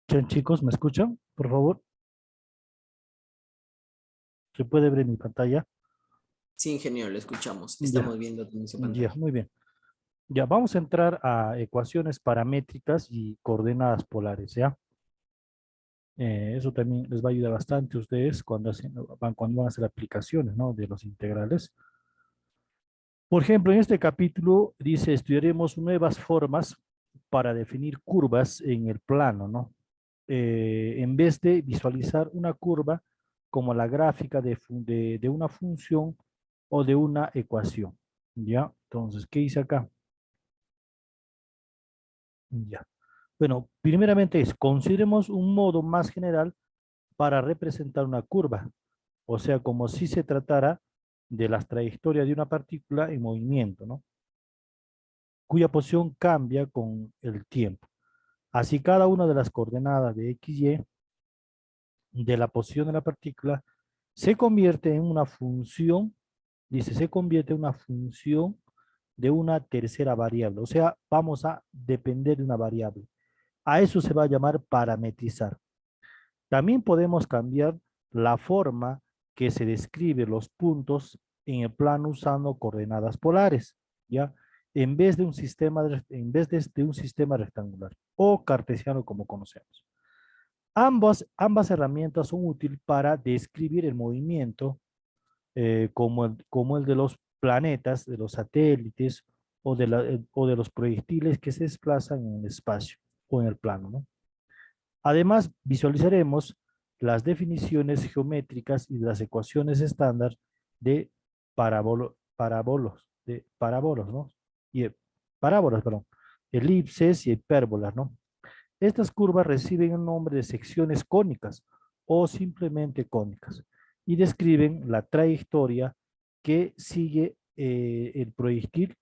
Chicos, ¿me escuchan? Por favor, ¿se puede ver mi pantalla? Sí, ingeniero, lo escuchamos. Ya, Estamos viendo también su ya, pantalla. muy bien. Ya, vamos a entrar a ecuaciones paramétricas y coordenadas polares, ¿ya? Eso también les va a ayudar bastante a ustedes cuando van a hacer aplicaciones, ¿no? De los integrales. Por ejemplo, en este capítulo dice, estudiaremos nuevas formas para definir curvas en el plano, ¿no? En vez de visualizar una curva como la gráfica de una función o de una ecuación. ¿Ya? Entonces, ¿qué hice acá? Ya. Bueno, primeramente consideremos un modo más general para representar una curva, o sea, como si se tratara de las trayectorias de una partícula en movimiento, ¿no? Cuya posición cambia con el tiempo. Así, cada una de las coordenadas de x, y de la posición de la partícula se convierte en una función, dice, se convierte en una función de una tercera variable. O sea, vamos a depender de una variable. A eso se va a llamar parametrizar. También podemos cambiar la forma que se describe los puntos en el plano usando coordenadas polares, ¿ya? En vez de un sistema rectangular o cartesiano como conocemos. Ambas herramientas son útiles para describir el movimiento como el de los planetas, de los satélites o de los proyectiles que se desplazan en el espacio o en el plano, ¿no? Además, visualizaremos las definiciones geométricas y las ecuaciones estándar de parábolos, ¿no? Y parábolas, perdón, elipses y hipérbolas, ¿no? Estas curvas reciben el nombre de secciones cónicas o simplemente cónicas y describen la trayectoria que sigue el proyectil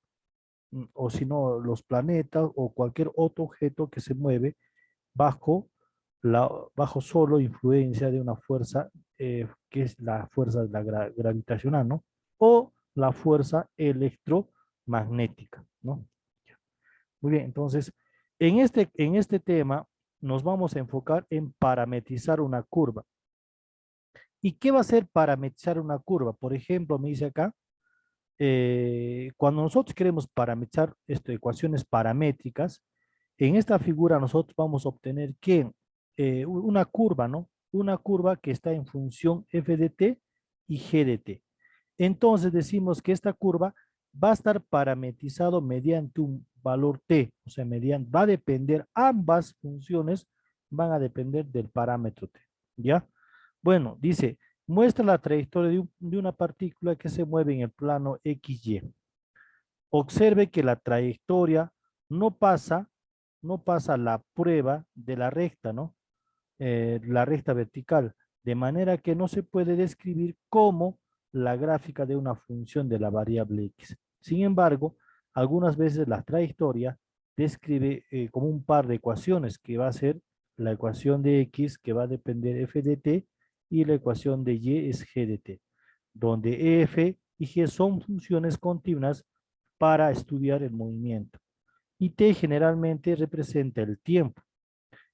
o si no los planetas o cualquier otro objeto que se mueve bajo, bajo solo influencia de una fuerza que es la fuerza de la gravitacional, ¿no? O la fuerza electromagnética, ¿no? Muy bien, entonces, en este tema nos vamos a enfocar en parametrizar una curva. ¿Y qué va a ser parametrizar una curva? Por ejemplo, me dice acá, cuando nosotros queremos parametrizar ecuaciones paramétricas, en esta figura nosotros vamos a obtener que una curva, ¿no? Una curva que está en función f de t y g de t. Entonces decimos que esta curva va a estar parametrizado mediante un valor t, o sea, va a depender, ambas funciones van a depender del parámetro t, ¿ya? Bueno, dice, muestra la trayectoria de una partícula que se mueve en el plano XY. Observe que la trayectoria no pasa, no pasa la prueba de la recta, ¿no? La recta vertical, de manera que no se puede describir como la gráfica de una función de la variable x. Sin embargo, algunas veces la trayectoria describe como un par de ecuaciones que va a ser la ecuación de x que va a depender f de t y la ecuación de y es g de t, donde f y g son funciones continuas para estudiar el movimiento y t generalmente representa el tiempo.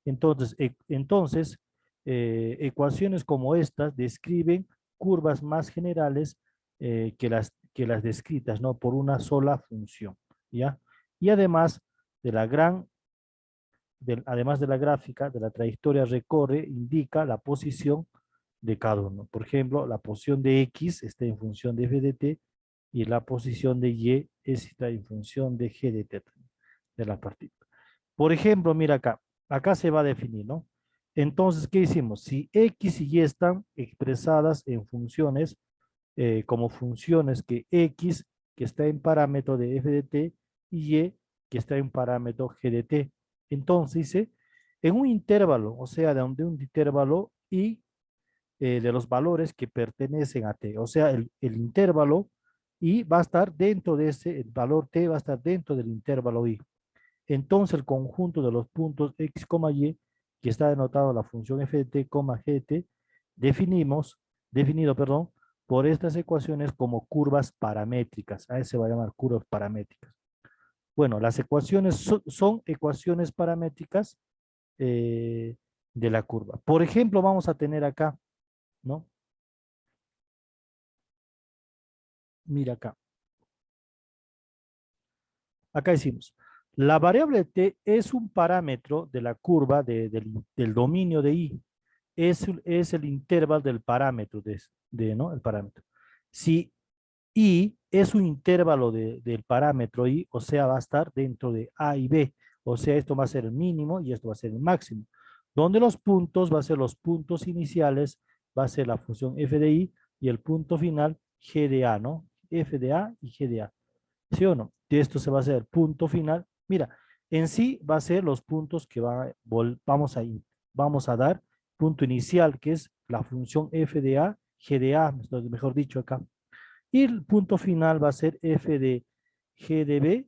Entonces, ecuaciones como estas describen curvas más generales que las descritas, ¿no? Por una sola función, ¿ya? Y además de la gráfica, de la trayectoria recorre, indica la posición de cada uno. Por ejemplo, la posición de X está en función de f de t y la posición de Y está en función de g de t de la partícula. Por ejemplo, mira acá se va a definir, ¿no? Entonces, ¿qué hicimos? Si X y Y están expresadas en funciones, como funciones que X, que está en parámetro de f de t, y Y, que está en parámetro g de t. Entonces, dice, en un intervalo, o sea, de un intervalo y de los valores que pertenecen a t, o sea, el intervalo y va a estar dentro de el valor t va a estar dentro del intervalo y. Entonces el conjunto de los puntos x, y, que está denotado en la función f de t, g de t, definido, perdón, por estas ecuaciones como curvas paramétricas. A eso se va a llamar curvas paramétricas. Bueno, las ecuaciones son ecuaciones paramétricas, eh, de la curva. Por ejemplo, vamos a tener acá, ¿no? Mira acá. Acá decimos, la variable t es un parámetro de la curva del dominio de I. Es el intervalo del parámetro, ¿no? El parámetro. Si I es un intervalo del parámetro I, o sea, va a estar dentro de A y B. O sea, esto va a ser el mínimo y esto va a ser el máximo. Donde los puntos va a ser los puntos iniciales, va a ser la función f de I y el punto final g de A, ¿no? F de A y g de A. ¿Sí o no? De esto se va a hacer el punto final. Mira, en sí va a ser los puntos que vamos a dar. Punto inicial, que es la función f de A, g de A, mejor dicho acá. Y el punto final va a ser f de g de B,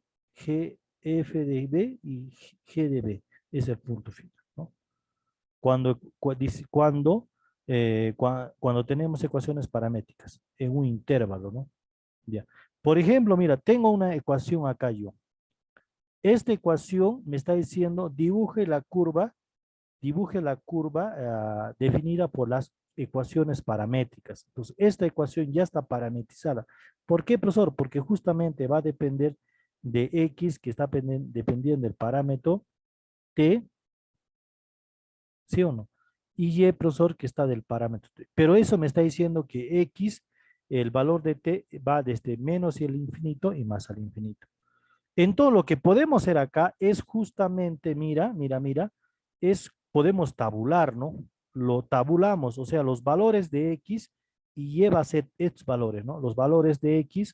f de B y g de B. Es el punto final, ¿no? Cuando tenemos ecuaciones paramétricas en un intervalo, ¿no? Ya. Por ejemplo, mira, tengo una ecuación acá yo. Esta ecuación me está diciendo dibuje la curva definida por las ecuaciones paramétricas. Entonces, esta ecuación ya está parametrizada. ¿Por qué, profesor? Porque justamente va a depender de X, que está dependiendo del parámetro T, ¿sí o no? Y Y, profesor, que está del parámetro T. Pero eso me está diciendo que X, el valor de T, va desde menos y el infinito y más al infinito. Entonces, lo que podemos hacer acá es justamente, mira, podemos tabular, ¿no? Lo tabulamos, o sea, los valores de X y Y va a ser estos valores, ¿no? Los valores de X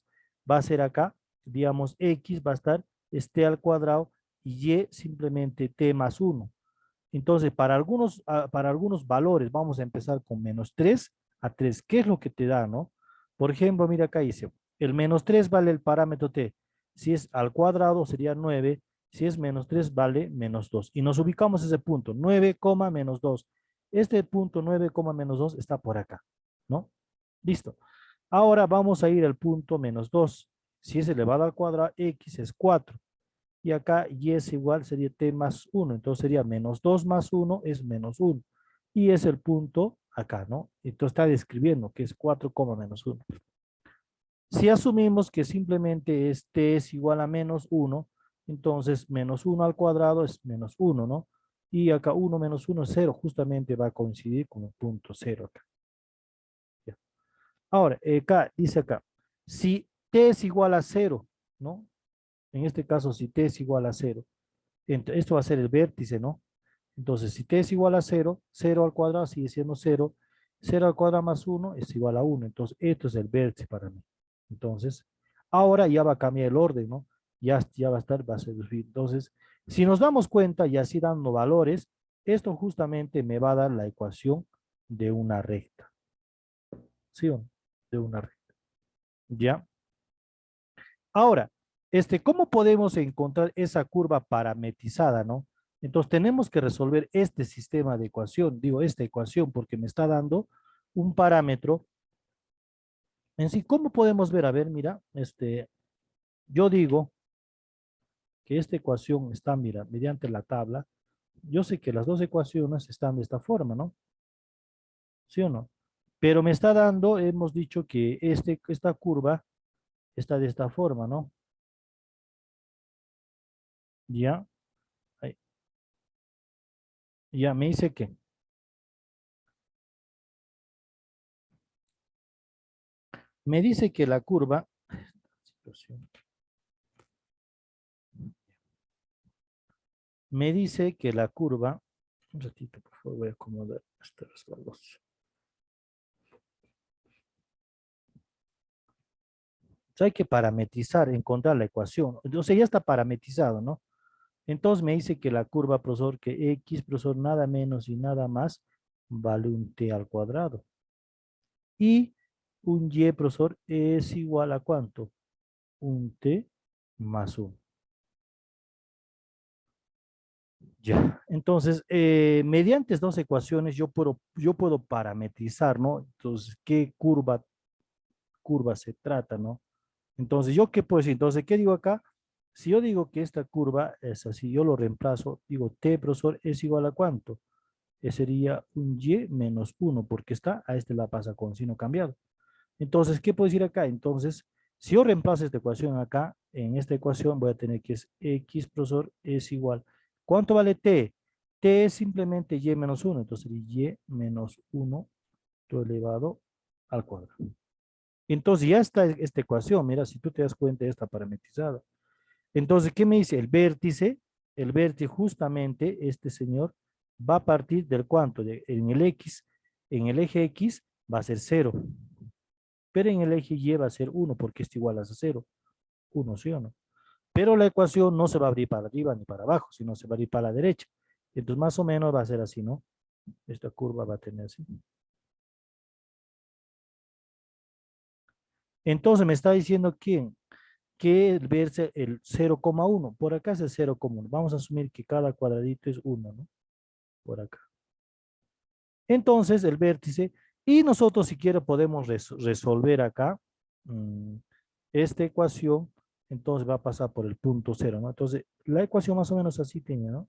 va a ser acá, digamos, X va a estar T al cuadrado y Y simplemente T más 1. Entonces, para algunos valores, vamos a empezar con menos 3 a 3. ¿Qué es lo que te da, no? Por ejemplo, mira acá dice, el menos 3 vale el parámetro t. Si es al cuadrado sería 9. Si es menos 3 vale menos 2. Y nos ubicamos ese punto, 9, menos 2. Este punto 9, menos 2 está por acá, ¿no? Listo. Ahora vamos a ir al punto menos 2. Si es elevado al cuadrado, x es 4. Y acá y es igual, sería t más 1. Entonces sería menos 2 más 1 es menos 1. Y es el punto acá, ¿no? Entonces está describiendo que es 4, menos 1. Si asumimos que simplemente t es igual a menos 1, entonces menos 1 al cuadrado es menos 1, ¿no? Y acá 1 menos 1 es 0, justamente va a coincidir con el punto 0 acá. Ya. Ahora, acá, dice acá, si t es igual a 0, ¿no? En este caso, si t es igual a 0, esto va a ser el vértice, ¿no? Entonces, si t es igual a 0, 0 al cuadrado sigue siendo 0, 0 al cuadrado más 1 es igual a 1. Entonces, esto es el vértice para mí. Entonces, ahora ya va a cambiar el orden, ¿no? Ya va a estar, va a ser. Entonces, si nos damos cuenta y así dando valores, esto justamente me va a dar la ecuación de una recta. ¿Sí o no? De una recta. ¿Ya? Ahora, ¿cómo podemos encontrar esa curva parametrizada, no? Entonces tenemos que resolver este sistema de ecuación, digo esta ecuación, porque me está dando un parámetro. En sí, ¿cómo podemos ver? A ver, mira, yo digo que esta ecuación está, mira, mediante la tabla. Yo sé que las dos ecuaciones están de esta forma, ¿no? ¿Sí o no? Pero me está dando, hemos dicho que esta curva está de esta forma, ¿no? Ya, ahí, ya me dice que la curva, me dice que la curva, un ratito, por favor, voy a acomodar este resbaloso. Hay que parametrizar, encontrar la ecuación. Entonces ya está parametrizado, ¿no? Entonces me dice que la curva, profesor, que x, profesor, nada menos y nada más vale un t al cuadrado. Y un y, profesor, es igual a ¿cuánto? Un t más 1. Ya, entonces, mediante dos ecuaciones yo puedo parametrizar, ¿no? Entonces, ¿qué curva se trata, ¿no? Entonces, ¿yo qué puedo decir? Entonces, ¿qué digo acá? Si yo digo que esta curva es así, yo lo reemplazo, digo t, profesor, es igual a ¿cuánto? sería un y menos 1, porque está, a este la pasa con signo cambiado. Entonces, ¿qué puedo decir acá? Entonces, si yo reemplazo esta ecuación acá, en esta ecuación voy a tener que es x, profesor, es igual. ¿Cuánto vale t? T es simplemente y menos 1, entonces y menos 1 todo elevado al cuadrado. Entonces ya está esta ecuación, mira, si tú te das cuenta, está parametrizada. Entonces, ¿qué me dice? El vértice justamente, este señor, va a partir del cuánto, en el x, en el eje x va a ser 0, pero en el eje y va a ser 1, porque es igual a 0, 1, ¿sí o no? Pero la ecuación no se va a abrir para arriba ni para abajo, sino se va a abrir para la derecha. Entonces, más o menos va a ser así, ¿no? Esta curva va a tener así. Entonces, me está diciendo quién, que verse el 0,1. Por acá es el 0,1. Vamos a asumir que cada cuadradito es 1, ¿no? Por acá. Entonces, el vértice, y nosotros si quiere podemos resolver acá esta ecuación, entonces va a pasar por el punto 0, ¿no? Entonces, la ecuación más o menos así tiene, ¿no?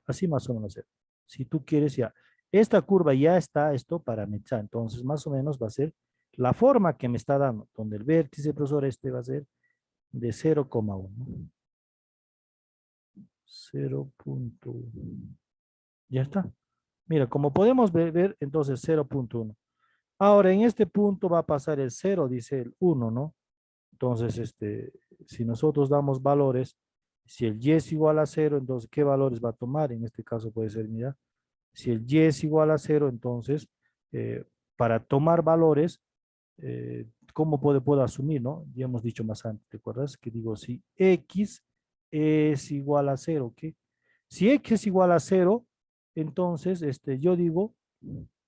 Así más o menos. Si tú quieres ya, esta curva ya está esto parametrizada, entonces más o menos va a ser la forma que me está dando, donde el vértice, profesor, este va a ser de 0,1. 0,1. Ya está. Mira, como podemos ver entonces 0,1. Ahora, en este punto va a pasar el 0, dice el 1, ¿no? Entonces, si nosotros damos valores, si el y es igual a 0, entonces, ¿qué valores va a tomar? En este caso puede ser, mira, si el y es igual a 0, entonces, para tomar valores, ¿cómo puedo asumir, no? Ya hemos dicho más antes, ¿te acuerdas? Que digo, si x es igual a 0, ¿ok? Si x es igual a 0, entonces, yo digo,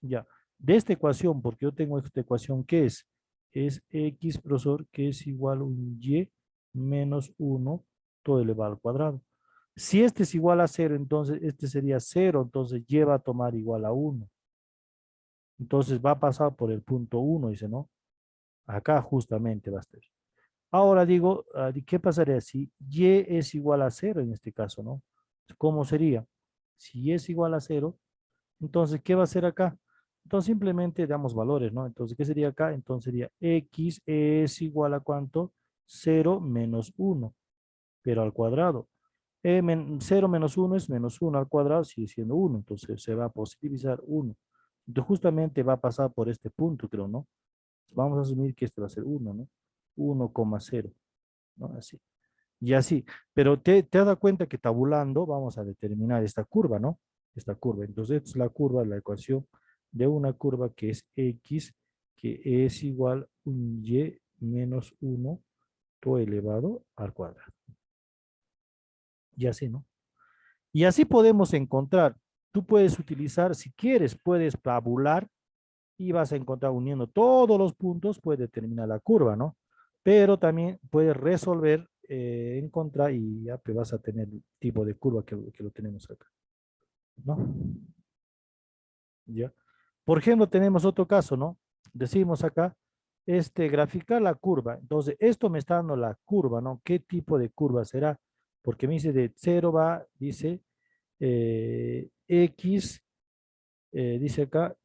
ya, de esta ecuación, porque yo tengo esta ecuación, ¿qué es? Es x, profesor, que es igual a un y menos 1 todo elevado al cuadrado. Si este es igual a 0, entonces este sería 0, entonces y va a tomar igual a 1. Entonces va a pasar por el punto 1, dice, ¿no? Acá justamente va a estar. Ahora digo, ¿qué pasaría si y es igual a 0 en este caso, ¿no? ¿Cómo sería? Si y es igual a 0, entonces, ¿qué va a hacer acá? Entonces, simplemente damos valores, ¿no? Entonces, ¿qué sería acá? Entonces, sería x es igual a ¿cuánto? 0 menos 1, pero al cuadrado. 0 menos 1 es menos 1 al cuadrado, sigue siendo 1, entonces se va a positivizar 1. Entonces, justamente va a pasar por este punto, creo, ¿no? Vamos a asumir que este va a ser 1, ¿no? 1,0, ¿no? Así. Y así. Pero te has dado cuenta que tabulando vamos a determinar esta curva, ¿no? Esta curva. Entonces, esta es la curva, la ecuación de una curva que es x, que es igual a un y menos 1 todo elevado al cuadrado. Y así, ¿no? Y así podemos encontrar, tú puedes utilizar, si quieres, puedes tabular y vas a encontrar uniendo todos los puntos, puedes determinar la curva, ¿no? Pero también puedes resolver en contra y ya pues vas a tener el tipo de curva que lo tenemos acá, ¿no? ¿Ya? Por ejemplo, tenemos otro caso, ¿no? Decimos acá, graficar la curva. Entonces, esto me está dando la curva, ¿no? ¿Qué tipo de curva será? Porque me dice de 0 va, dice, X, dice acá,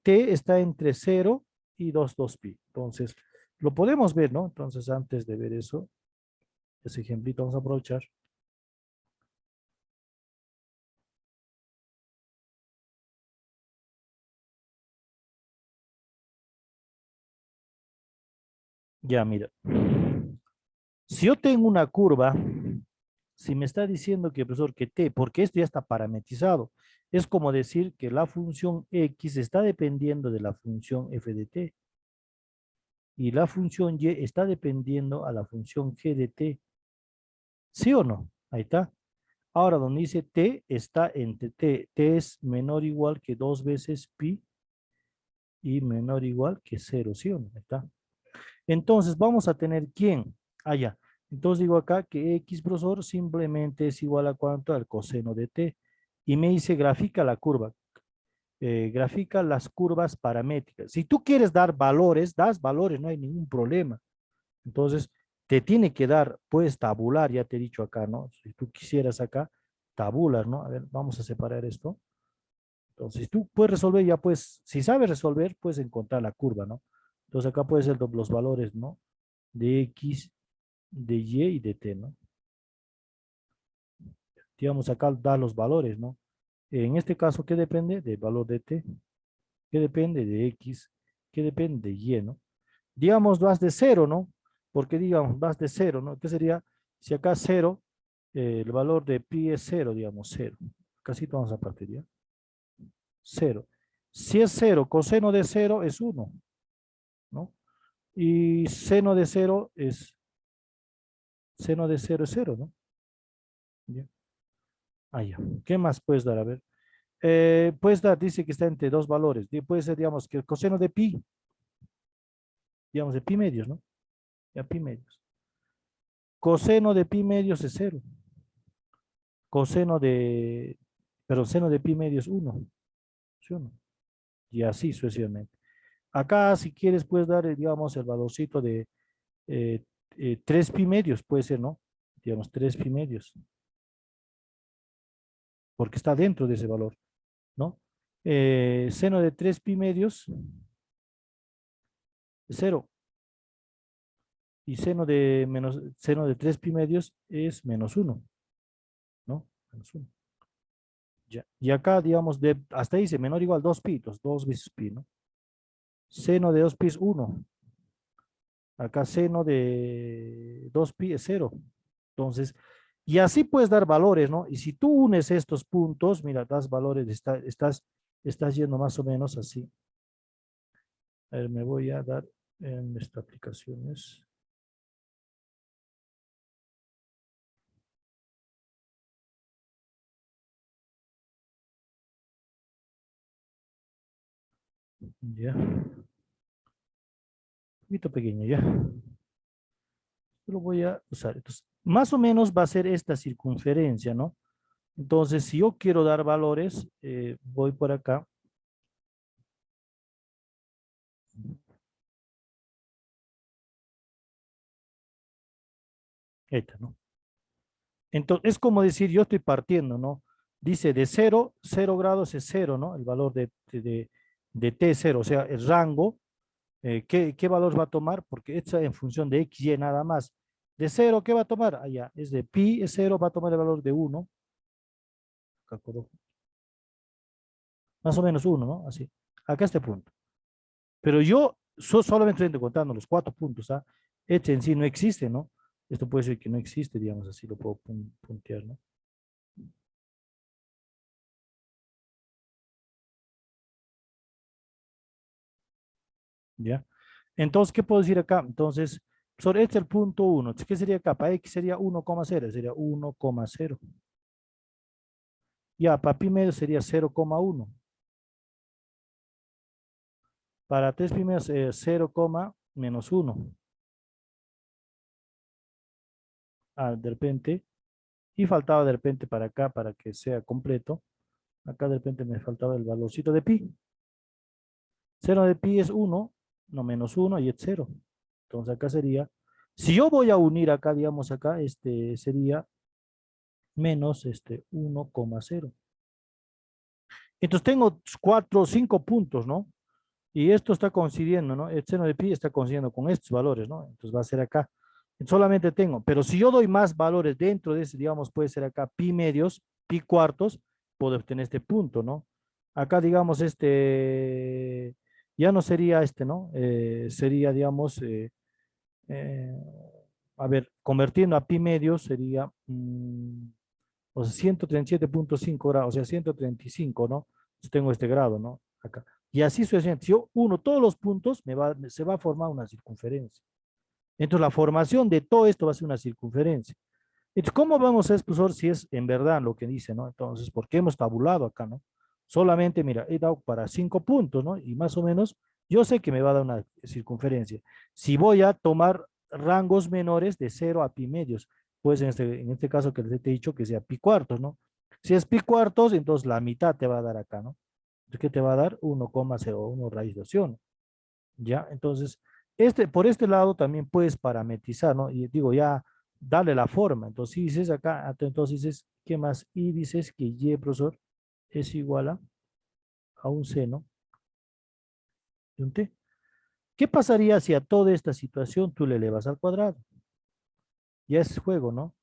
T está entre 0 y 2pi. Entonces, lo podemos ver, ¿no? Entonces, antes de ver eso, ese ejemplito vamos a aprovechar. Ya, mira. Si yo tengo una curva, si me está diciendo que, profesor, que t, porque esto ya está parametrizado, es como decir que la función x está dependiendo de la función f de t y la función y está dependiendo a la función g de t. ¿Sí o no? Ahí está. Ahora, donde dice t, está entre t es menor o igual que 2 veces pi y menor o igual que 0, ¿sí o no? Ahí está. Entonces, vamos a tener ¿quién? Allá. Entonces digo acá que x, profesor, simplemente es igual a cuánto al coseno de t. Y me dice grafica la curva. Grafica las curvas paramétricas. Si tú quieres dar valores, das valores, no hay ningún problema. Entonces, te tiene que dar, puedes tabular, ya te he dicho acá, ¿no? Si tú quisieras acá, tabular, ¿no? A ver, vamos a separar esto. Entonces, tú puedes resolver, ya pues, si sabes resolver, puedes encontrar la curva, ¿no? Entonces, acá puedes ser los valores, ¿no? De X, de Y y de T, ¿no? Digamos, acá da los valores, ¿no? En este caso, ¿qué depende? Del valor de T. ¿Qué depende? De X. ¿Qué depende? De Y, ¿no? Digamos, vas de cero, ¿no? Porque digamos, vas de cero, ¿no? ¿Qué sería? Si acá cero, el valor de pi es cero, digamos, cero. Casi vamos a partir, ¿ya? Cero. Si es cero, coseno de cero es uno, ¿no? Y seno de cero es cero, ¿no? ¿Ya? Ah, ya. ¿Qué más puedes dar? A ver. Puedes dar, dice que está entre dos valores. Puede ser, digamos, que el coseno de pi, digamos, de pi medios, ¿no? Ya pi medios. Coseno de pi medios es cero. Coseno de, perdón, seno de pi medio es 1, ¿sí o no? Y así sucesivamente. Acá, si quieres, puedes dar, digamos, el valorcito de eh, 3 pi medios, puede ser, ¿no? Digamos, 3 pi medios, porque está dentro de ese valor, ¿no? Seno de 3 pi medios es 0, y seno de 3 pi medios es menos 1, ¿no? Menos 1. Ya. Y acá, digamos, hasta ahí dice menor o igual 2 pi, 2 veces pi, ¿no? Seno de 2 pi es 1. Acá seno de 2 pi es 0. Entonces, y así puedes dar valores, ¿no? Y si tú unes estos puntos, mira, das valores, estás yendo más o menos así. A ver, me voy a dar en esta aplicaciones. Ya. Un poquito pequeño, ya. Lo voy a usar. Entonces, más o menos va a ser esta circunferencia, ¿no? Entonces, si yo quiero dar valores, voy por acá. Esta, ¿no? Entonces, es como decir, yo estoy partiendo, ¿no? Dice de 0, 0 grados es 0, ¿no? El valor de T es 0, o sea, el rango, ¿qué valor va a tomar? Porque esto es en función de X, Y nada más. De 0, ¿qué va a tomar? Allá, es de pi, es 0, va a tomar el valor de 1. Calculo. Más o menos 1, ¿no? Así. Acá este punto. Pero yo solamente estoy contando los 4 puntos, ¿ah? Este en sí no existe, ¿no? Esto puede ser que no existe, digamos así, lo puedo puntear, ¿no? ¿Ya? Entonces, ¿qué puedo decir acá? Entonces, sobre este es el punto 1. ¿Qué sería acá? Para X sería 1,0, sería 1,0. Ya, para pi medio sería 0,1. Para 3 pi medio 0, menos 1. Ah, de repente. Y faltaba de repente para acá, para que sea completo. Acá de repente me faltaba el valorcito de pi. 0 de pi es 1, no menos 1 y es 0. Entonces acá sería, si yo voy a unir acá, digamos acá, sería menos 1,0. Entonces tengo 4 o 5 puntos, ¿no? Y esto está coincidiendo, ¿no? El seno de pi está coincidiendo con estos valores, ¿no? Entonces va a ser acá. Solamente tengo, pero si yo doy más valores dentro de ese, digamos, puede ser acá pi medios, pi cuartos, puedo obtener este punto, ¿no? Acá, digamos, ya no sería ¿no? Sería, digamos, eh, a ver, convirtiendo a pi medios sería, o sea, 137,5 grados, o sea, 135, ¿no? Entonces tengo este grado, ¿no? Acá. Y así sucesivamente. Si yo uno todos los puntos, se va a formar una circunferencia. Entonces la formación de todo esto va a ser una circunferencia. Entonces, ¿cómo vamos a expresar si es en verdad lo que dice, ¿no? Entonces, porque hemos tabulado acá, ¿no? Solamente, mira, he dado para 5 puntos, ¿no? Y más o menos, yo sé que me va a dar una circunferencia. Si voy a tomar rangos menores de 0 a pi medios, pues en este caso que les he dicho que sea pi cuartos, ¿no? Si es pi cuartos, entonces la mitad te va a dar acá, ¿no? Entonces, ¿qué te va a dar? 1,01 raíz de 1. ¿Ya? Entonces, Por este lado también puedes parametrizar, ¿no? Y digo, ya, darle la forma. Entonces, si dices acá, entonces dices, ¿qué más? Y dices que y, profesor, es igual a un seno de un t. ¿Qué pasaría si a toda esta situación tú le elevas al cuadrado? Ya es juego, ¿no?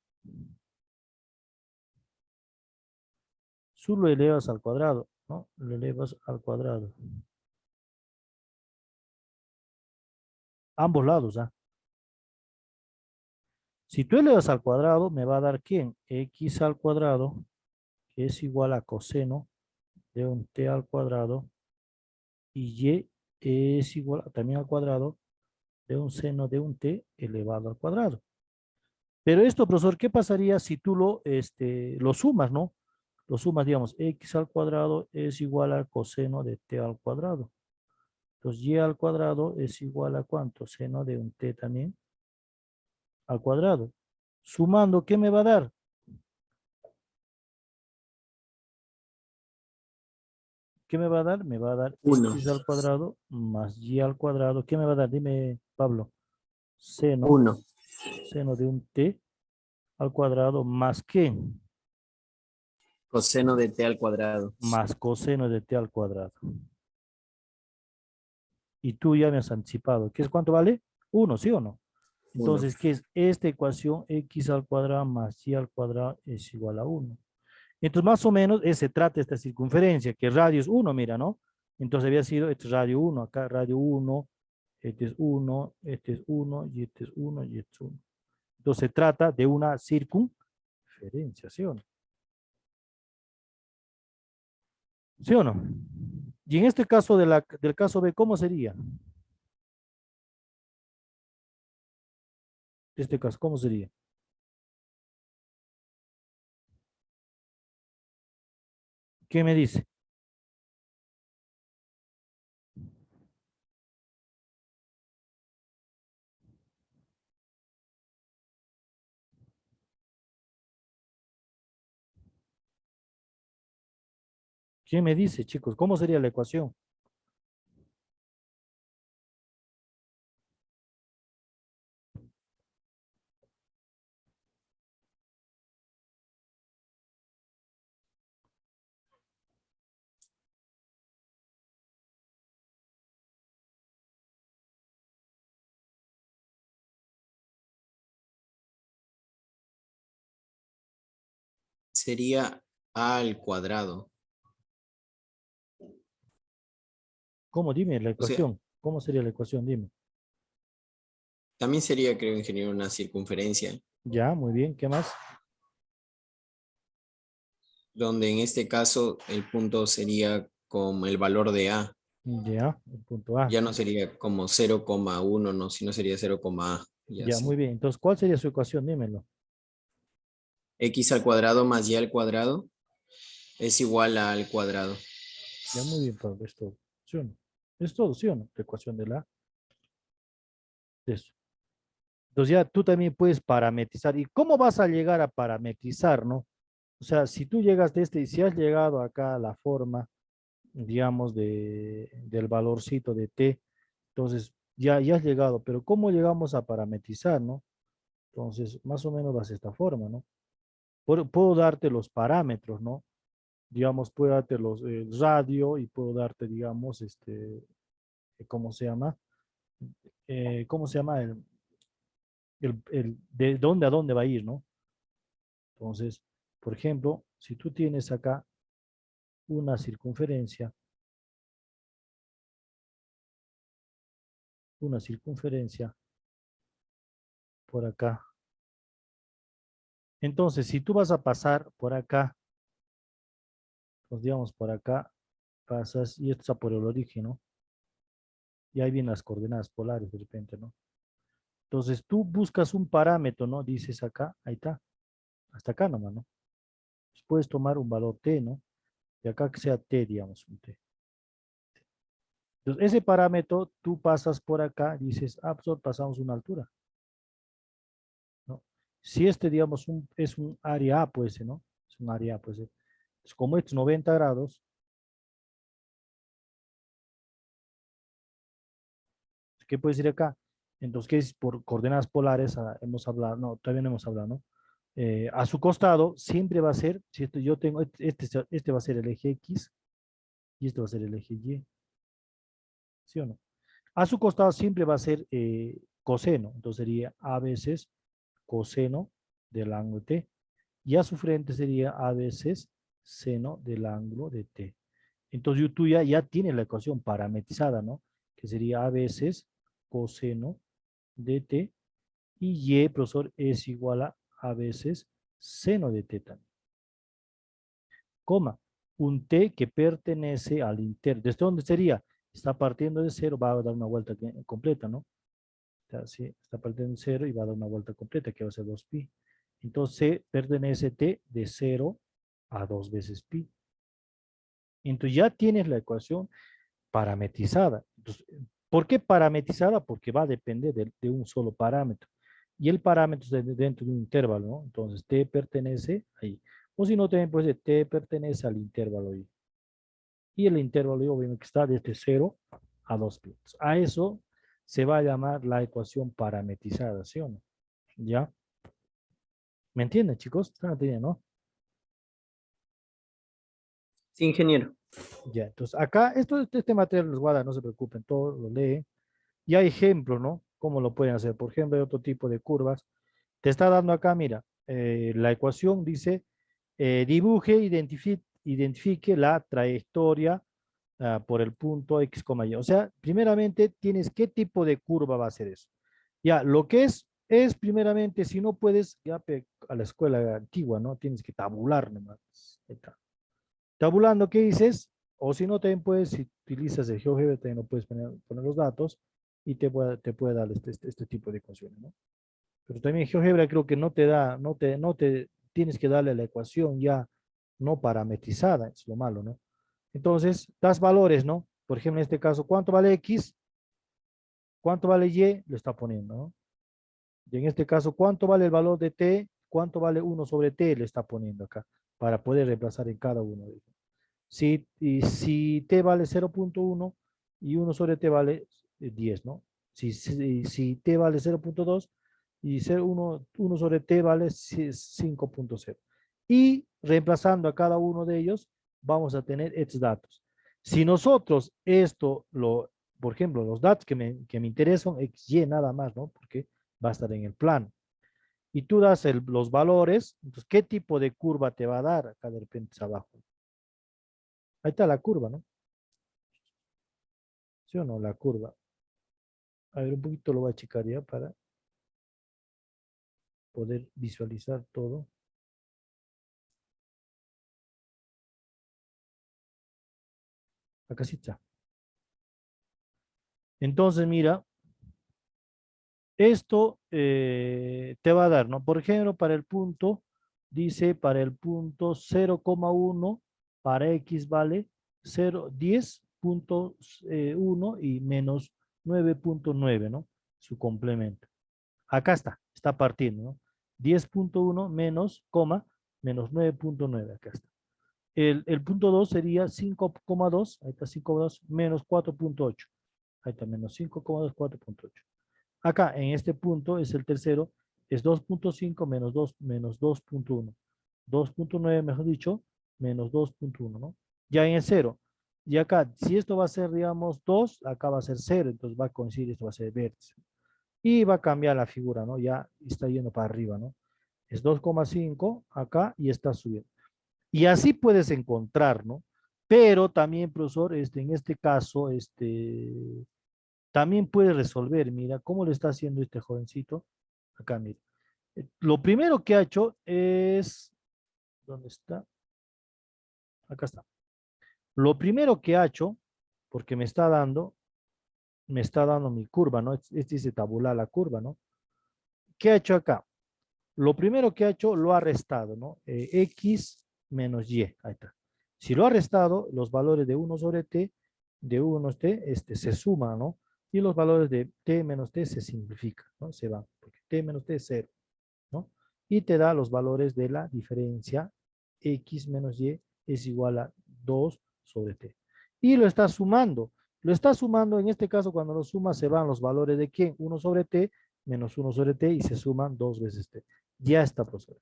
Solo elevas al cuadrado, ¿no? Le elevas al cuadrado. Ambos lados, ¿ah? Si tú elevas al cuadrado, me va a dar ¿quién? X al cuadrado, que es igual a coseno de un t al cuadrado, y y es igual también al cuadrado de un seno de un t elevado al cuadrado. Pero esto, profesor, ¿qué pasaría si tú lo sumas, ¿no? Lo sumas, digamos, x al cuadrado es igual al coseno de t al cuadrado. Entonces, y al cuadrado es igual a ¿cuánto? Seno de un t también al cuadrado. Sumando, ¿qué me va a dar? ¿Qué me va a dar? Me va a dar Uno. x al cuadrado más y al cuadrado. ¿Qué me va a dar? Dime, Pablo. Seno, Uno. seno de un t al cuadrado más ¿qué? Coseno de t al cuadrado. Más coseno de t al cuadrado. Y tú ya me has anticipado. ¿Qué es cuánto vale? Uno, ¿sí o no? Uno. Entonces, ¿qué es esta ecuación? X al cuadrado más y al cuadrado es igual a uno. Entonces, más o menos, se trata esta circunferencia, que radio es 1, mira, ¿no? Entonces había sido este radio 1, acá radio 1, este es 1, este es 1, y este es 1, y este es 1. Entonces se trata de una circunferencia, ¿sí o no? ¿Sí o no? Y en este caso del caso B, ¿cómo sería? Este caso, ¿cómo sería? ¿Qué me dice? ¿Qué me dice, chicos? ¿Cómo sería la ecuación? Sería a al cuadrado. ¿Cómo? Dime la O sea, ecuación. ¿Cómo sería la ecuación? Dime. también sería, creo, ingeniero, una circunferencia, Ya, muy bien. ¿Qué más? donde en este caso el punto sería como el valor de a. Ya, el punto A. Ya no sería como 0,1, no, sino sería 0,a y Ya, muy así. bien. Entonces, ¿cuál sería su ecuación? Dímelo. X al cuadrado más y al cuadrado es igual a al cuadrado. Ya, muy bien, Pablo. Es todo. ¿Sí o no? Es todo, ¿sí o no? La ecuación de eso. Entonces, ya tú también puedes parametrizar. ¿Y cómo vas a llegar a parametrizar, no? O sea, si tú llegas de y si has llegado acá a la forma, digamos, del valorcito de t, entonces ya has llegado. Pero ¿cómo llegamos a parametrizar, no? Entonces, más o menos vas de esta forma, ¿no? Puedo darte los parámetros, ¿no? Digamos, puedo darte los radio y puedo darte, digamos, ¿cómo se llama? ¿Cómo se llama? De dónde a dónde va a ir, ¿no? Entonces, por ejemplo, si tú tienes acá una circunferencia por acá, entonces, si tú vas a pasar por acá, pues digamos por acá, pasas, y esto está por el origen, ¿no? Y ahí vienen las coordenadas polares de repente, ¿no? Entonces, tú buscas un parámetro, ¿no? Dices acá, ahí está, hasta acá nomás, ¿no? Puedes tomar un valor t, ¿no? De acá que sea t, digamos, un t. Entonces, ese parámetro, tú pasas por acá, dices, ah, pues pasamos una altura, ¿no? Si digamos, es un área A, pues, ¿no? Es un área A, pues. Entonces, como es 90 grados, ¿qué puede decir acá? Entonces, ¿qué es por coordenadas polares? Hemos hablado, no, todavía no hemos hablado, ¿no? A su costado siempre va a ser, si esto yo tengo, este va a ser el eje X y este va a ser el eje Y, ¿sí o no? A su costado siempre va a ser coseno, entonces sería A veces coseno del ángulo T. Y a su frente sería A veces seno del ángulo de T. Entonces tú ya tienes la ecuación parametrizada, ¿no? Que sería A veces coseno de T y Y, profesor, es igual a veces seno de T también. Coma, un T que pertenece al interno. ¿Desde dónde sería? Está partiendo de cero, va a dar una vuelta completa, ¿no? Sí, está partiendo de cero y va a dar una vuelta completa, que va a ser 2pi. Entonces pertenece T de 0 a 2 veces pi. Entonces ya tienes la ecuación parametrizada. Entonces, ¿por qué parametrizada? Porque va a depender de un solo parámetro. Y el parámetro es dentro de un intervalo, ¿no? Entonces T pertenece ahí. O si no, también puede ser T pertenece al intervalo ahí. Y el intervalo obviamente está desde 0 a 2 pi. A eso se va a llamar la ecuación parametrizada, ¿sí o no? ¿Ya? ¿Me entienden, chicos? ¿Están entendiendo, no? Sí, ingeniero. Ya, entonces acá, este material les voy a dar, no se preocupen, todo lo leen. Y hay ejemplos, ¿no? ¿Cómo lo pueden hacer? Por ejemplo, hay otro tipo de curvas. Te está dando acá, mira, la ecuación dice, dibuje, identifique la trayectoria por el punto X, Y. O sea, primeramente tienes qué tipo de curva va a ser eso. Ya, lo que es primeramente, si no puedes, ya a la escuela antigua, ¿no? Tienes que tabular nomás. Ahí está. Tabulando, ¿qué dices? O si no, también puedes, si utilizas el GeoGebra, también no puedes poner los datos y te puede dar este tipo de ecuaciones, ¿no? Pero también GeoGebra creo que no te da, no te tienes que darle la ecuación ya no parametrizada, es lo malo, ¿no? Entonces, das valores, ¿no? Por ejemplo, en este caso, ¿cuánto vale X? ¿Cuánto vale Y? Lo está poniendo, ¿no? Y en este caso, ¿cuánto vale el valor de T? ¿Cuánto vale 1 sobre T? Le está poniendo acá, para poder reemplazar en cada uno de ellos. Si T vale 0.1 y 1 sobre T vale 10, ¿no? Si T vale 0.2 y 1 sobre T vale 5.0. Y reemplazando a cada uno de ellos, vamos a tener estos datos. Si nosotros por ejemplo, los datos que me interesan, XY nada más, ¿no? Porque va a estar en el plano. Y tú das los valores, entonces, ¿qué tipo de curva te va a dar? Acá de repente es abajo. Ahí está la curva, ¿no? ¿Sí o no? La curva. A ver, un poquito lo voy a checar ya para poder visualizar todo. Acá sí está. Entonces, mira, esto te va a dar, ¿no? Por ejemplo, para el punto, dice para el punto 0,1, para X vale 10.1 y menos 9.9, ¿no? Su complemento. Acá está partiendo, ¿no? 10.1 menos, menos 9.9, acá está. El punto 2 sería 5,2, ahí está 5,2, menos 4.8. Ahí está, menos 5,2, 4.8. Acá, en este punto, es el tercero, es 2.5 menos 2, menos 2.1. 2.9, mejor dicho, menos 2.1, ¿no? Ya en el cero. Y acá, si esto va a ser, digamos, 2, acá va a ser 0, entonces va a coincidir, esto va a ser vértice. Y va a cambiar la figura, ¿no? Ya está yendo para arriba, ¿no? Es 2,5 acá y está subiendo. Y así puedes encontrar, ¿no? Pero también, profesor, en este caso, también puedes resolver, mira, ¿cómo le está haciendo este jovencito? Acá, mira. Lo primero que ha hecho es, ¿dónde está? Acá está. Lo primero que ha hecho, porque me está dando mi curva, ¿no? Este dice tabular la curva, ¿no? ¿Qué ha hecho acá? Lo primero que ha hecho, lo ha restado, ¿no? X menos Y, ahí está. Si lo ha restado, los valores de 1 sobre T, de 1 menos T, se suman, ¿no? Y los valores de T menos T se simplifican, ¿no? Se van, porque T menos T es 0, ¿no? Y te da los valores de la diferencia X menos Y es igual a 2 sobre T. Y lo está sumando. Lo está sumando, en este caso, cuando lo suma, se van los valores de quién, 1 sobre t menos 1 sobre t y se suman 2 veces t. Ya está, profesor.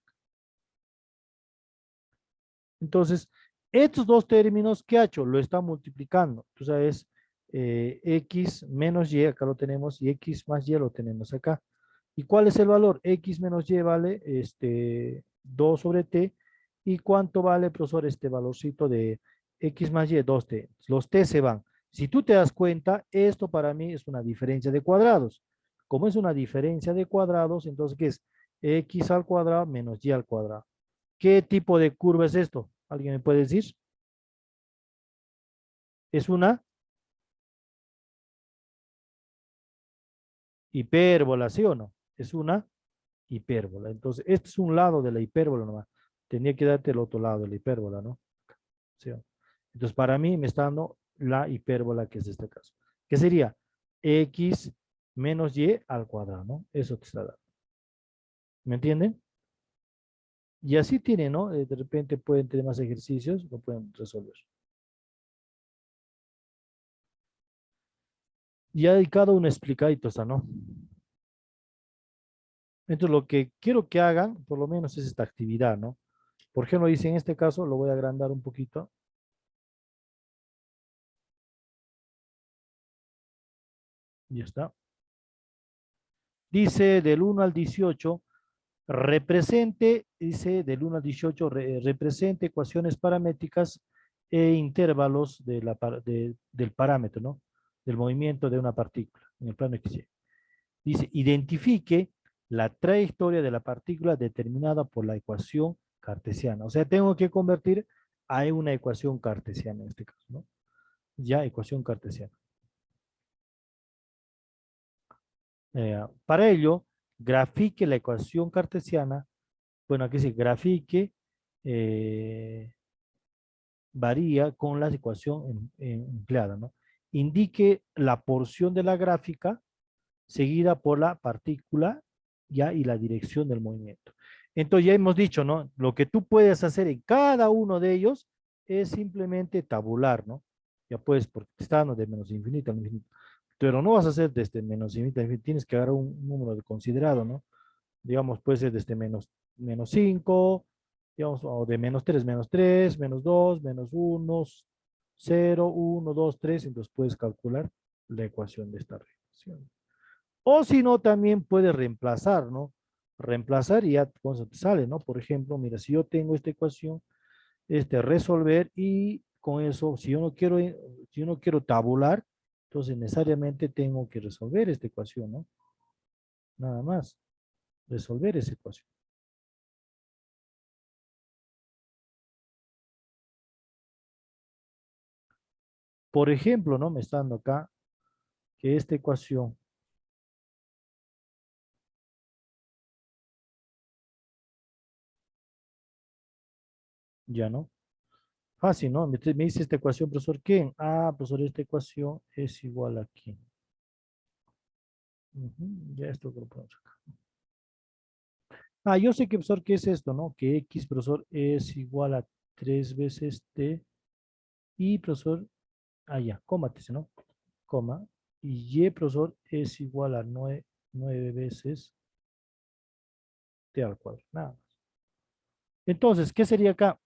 Entonces, estos dos términos, ¿qué ha hecho? Lo está multiplicando. Tú sabes, x menos y, acá lo tenemos, y x más y lo tenemos acá. ¿Y cuál es el valor? X menos y vale 2 sobre t. ¿Y cuánto vale, profesor, este valorcito de x más y? 2t. Los t se van. Si tú te das cuenta, esto para mí es una diferencia de cuadrados. Como es una diferencia de cuadrados, entonces, ¿qué es? X al cuadrado menos y al cuadrado. ¿Qué tipo de curva es esto? ¿Alguien me puede decir? Es una hipérbola, ¿sí o no? Es una hipérbola. Entonces, este es un lado de la hipérbola nomás. Tenía que darte el otro lado de la hipérbola, ¿no? ¿Sí? Entonces, para mí me está dando la hipérbola, que es este caso. ¿Qué sería? X menos y al cuadrado, ¿no? Eso te está dando. ¿Me entienden? Y así tienen, ¿no? De repente pueden tener más ejercicios, lo pueden resolver. Ya hay cada uno explicadito, ¿está, no? Entonces, lo que quiero que hagan, por lo menos, es esta actividad, ¿no? Por ejemplo, dice en este caso, lo voy a agrandar un poquito. Ya está. Dice del 1 al 18, represente, dice del 1 al 18, represente ecuaciones paramétricas e intervalos del parámetro, ¿no? Del movimiento de una partícula en el plano X. Dice, identifique la trayectoria de la partícula determinada por la ecuación cartesiana. O sea, tengo que convertir a una ecuación cartesiana en este caso, ¿no? Ya, ecuación cartesiana. Para ello, grafique la ecuación cartesiana. Bueno, aquí dice grafique, eh, varía con la ecuación empleada, ¿no? Indique la porción de la gráfica seguida por la partícula ya y la dirección del movimiento. Entonces ya hemos dicho, ¿no? Lo que tú puedes hacer en cada uno de ellos es simplemente tabular, ¿no? Ya puedes, porque está dando de menos infinito a infinito. Pero no vas a hacer desde menos infinito a infinito, tienes que agarrar un número de considerado, ¿no? Digamos, puede ser desde menos 5, digamos, o de menos 3, -2, -1, 0, 1, 2, 3, entonces puedes calcular la ecuación de esta relación. O si no, también puedes reemplazar, ¿no? Reemplazar y ya con eso te sale, ¿no? Por ejemplo, mira, si yo tengo esta ecuación, resolver y con eso, si yo no quiero tabular, entonces necesariamente tengo que resolver esta ecuación, ¿no? Nada más, resolver esa ecuación. Por ejemplo, ¿no? Me está dando acá que esta ecuación, ya no. Fácil, ¿no? Me dice esta ecuación, profesor, ¿quién? Ah, profesor, esta ecuación es igual a quién. Ya esto lo ponemos acá. Ah, yo sé que, profesor, ¿qué es esto, no? Que X, profesor, es igual a 3 veces T y, profesor, ya, cómate, ¿no? Coma. Y Y, profesor, es igual a 9 veces T al cuadrado. Nada más. Entonces, ¿qué sería acá?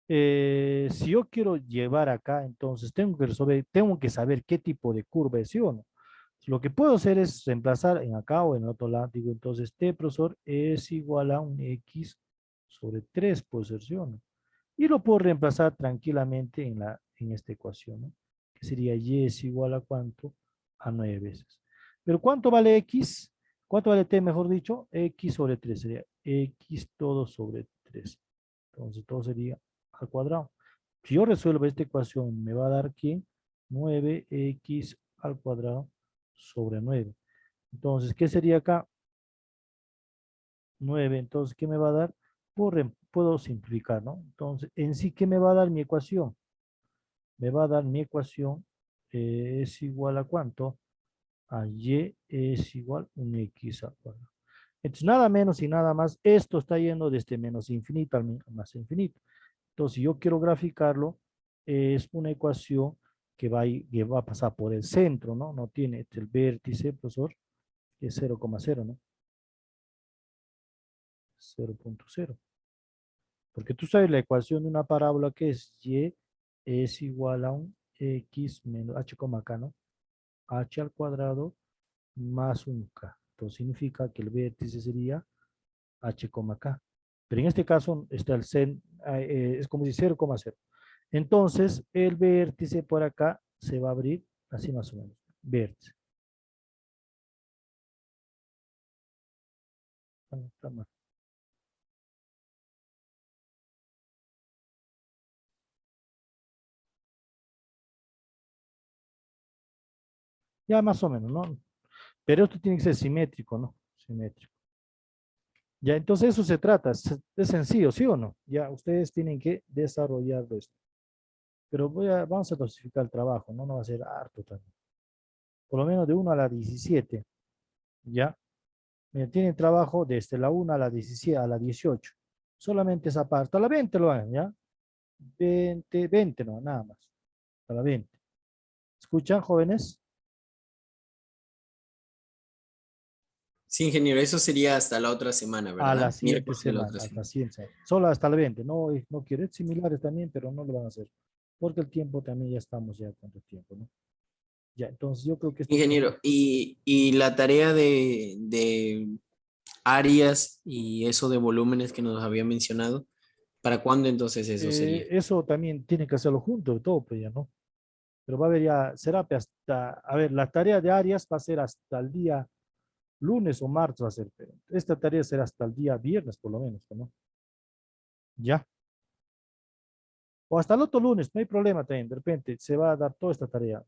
Si yo quiero llevar acá, entonces tengo que saber qué tipo de curva es, ¿sí o no? Lo que puedo hacer es reemplazar en acá o en el otro lado. Digo, entonces T, profesor, es igual a un X sobre 3, puede ser, ¿sí o no? Y lo puedo reemplazar tranquilamente en esta ecuación, ¿no? Que sería Y es igual a ¿cuánto? A 9 veces. Pero ¿cuánto vale X? ¿Cuánto vale T, mejor dicho? X sobre 3 sería X todo sobre 3. Entonces todo sería al cuadrado. Si yo resuelvo esta ecuación, me va a dar ¿qué? 9x al cuadrado sobre 9. Entonces, ¿qué sería acá? 9. Entonces, ¿qué me va a dar? Puedo simplificar, ¿no? Entonces, en sí, ¿qué me va a dar mi ecuación? Me va a dar mi ecuación es igual a ¿cuánto? A y es igual a un x al cuadrado. Entonces, nada menos y nada más, esto está yendo desde menos infinito al más infinito. Entonces, si yo quiero graficarlo, es una ecuación que va a pasar por el centro, ¿no? No tiene el vértice, profesor, que es 0,0, ¿no? 0,0. Porque tú sabes la ecuación de una parábola que es y es igual a un x menos h, k, ¿no? H al cuadrado más un k. Entonces significa que el vértice sería h, k. Pero en este caso está el es como si 0,0. Entonces el vértice por acá se va a abrir así más o menos. Vértice. Está mal. Ya más o menos, ¿no? Pero esto tiene que ser simétrico, ¿no? Simétrico. Ya, entonces eso se trata, es sencillo, ¿sí o no? Ya, ustedes tienen que desarrollar esto. Pero vamos a dosificar el trabajo, ¿no? No va a ser harto también. Por lo menos de 1 a la 17, ¿ya? Mira, tienen trabajo desde la 1 a la 17, a la 18. Solamente esa parte, a la 20 lo hagan, ¿ya? 20, 20 no, nada más. A la 20. ¿Escuchan, jóvenes? Sí, ingeniero, eso sería hasta la otra semana, A la ¿verdad? siguiente Miércoles de la otra semana, hasta semana. la siguiente semana. Solo hasta la 20. No, no quiero, similares también, pero no lo van a hacer. Porque el tiempo también ya estamos ya con el tiempo, ¿no? Ya, entonces yo creo que esto sería. Ingeniero, y la tarea de áreas y eso de volúmenes que nos había mencionado, ¿para cuándo entonces eso sería? Eso también tiene que hacerlo junto, todo, pues ya, ¿no? Pero va a haber ya, será hasta, a ver, la tarea de áreas va a ser hasta el día lunes o martes va a ser, pero esta tarea será hasta el día viernes por lo menos, ¿no? Ya. O hasta el otro lunes, no hay problema también, de repente se va a dar toda esta tarea.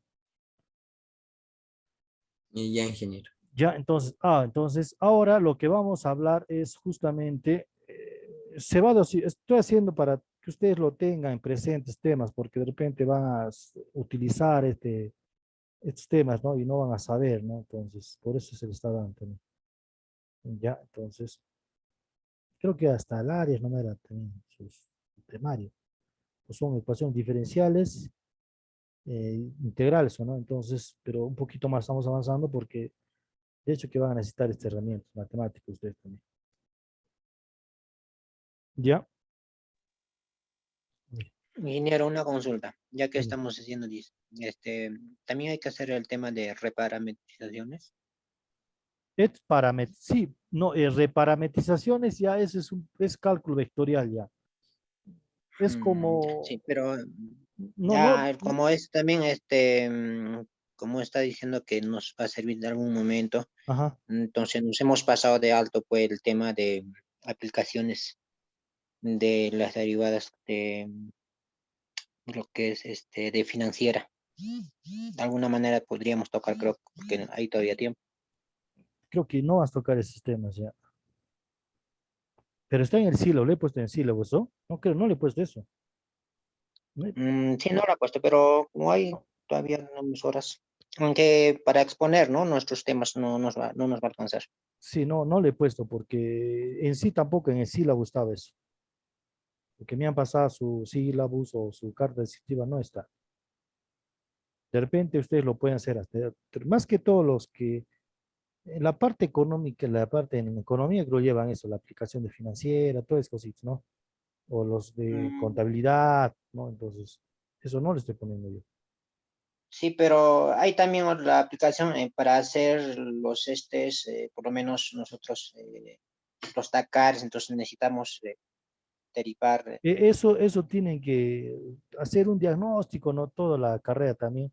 Ya, ingeniero. Ya, entonces, entonces ahora lo que vamos a hablar es justamente, estoy haciendo para que ustedes lo tengan en presentes temas, porque de repente van a utilizar estos temas, ¿no? Y no van a saber, ¿no? Entonces, por eso se les está dando también. Ya, entonces, creo que hasta el área no era también sus temario. Pues son ecuaciones diferenciales, integrales, ¿o no? Entonces, pero un poquito más estamos avanzando porque de hecho que van a necesitar esta herramienta matemática ustedes también. ¿Ya? Ingeniero, una consulta, ya que Dime. estamos haciendo también hay que hacer el tema de reparametrizaciones. Es sí, no, reparametrizaciones ya ese es cálculo vectorial ya. Es como, Sí, pero no, no, ya como es también como está diciendo que nos va a servir de algún momento, ajá. entonces nos hemos pasado de alto pues el tema de aplicaciones de las derivadas de lo que es de financiera. De alguna manera podríamos tocar, creo, porque hay todavía tiempo. Creo que no vas a tocar esos temas ya. Pero está en el sílabo, le he puesto en el sílabo, ¿eso? No creo, no le he puesto eso. No, Sí, no la he puesto, pero como hay no. todavía unas horas, aunque para exponer, ¿no? Nuestros temas no nos va a alcanzar. Sí, no, no le he puesto porque en sí tampoco en el sílabo estaba eso. Porque me han pasado su sílabus o su carta descriptiva, no está. De repente ustedes lo pueden hacer hasta, más que todos los que, en la parte económica, la parte en economía creo llevan eso, la aplicación de financiera, todas esas cositas, ¿no? O los de Mm, contabilidad, ¿no? Entonces, eso no lo estoy poniendo yo. sí, pero hay también la aplicación para hacer los por lo menos nosotros, los TACARs, entonces necesitamos derivar. Eso tienen que hacer un diagnóstico, ¿no? Toda la carrera también,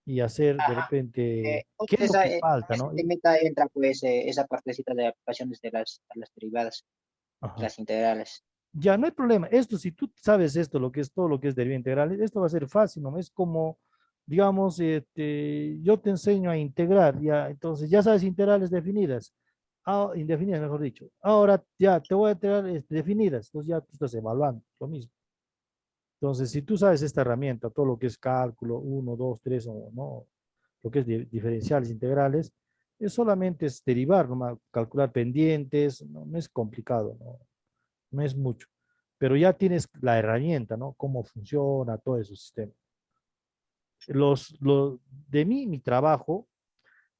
y hacer de Ajá. repente, ¿qué es lo que falta, Ese no? temita entra pues esa partecita de aplicaciones de las derivadas, Ajá. las integrales. Ya, no hay problema. Esto, si tú sabes esto, lo que es todo lo que es deriva integral, esto va a ser fácil, ¿no? Es como, digamos, yo te enseño a integrar, ya, entonces ya sabes integrales definidas, indefinidas, mejor dicho. Ahora ya te voy a integrar definidas, entonces ya tú estás evaluando lo mismo. Entonces, si tú sabes esta herramienta, todo lo que es cálculo, uno 2 3 o no, lo que es diferenciales integrales, es solamente es derivar, ¿no? Calcular pendientes, no, no es complicado, ¿no? No es mucho, pero ya tienes la herramienta, ¿no? Cómo funciona todo ese sistema. de mí, mi trabajo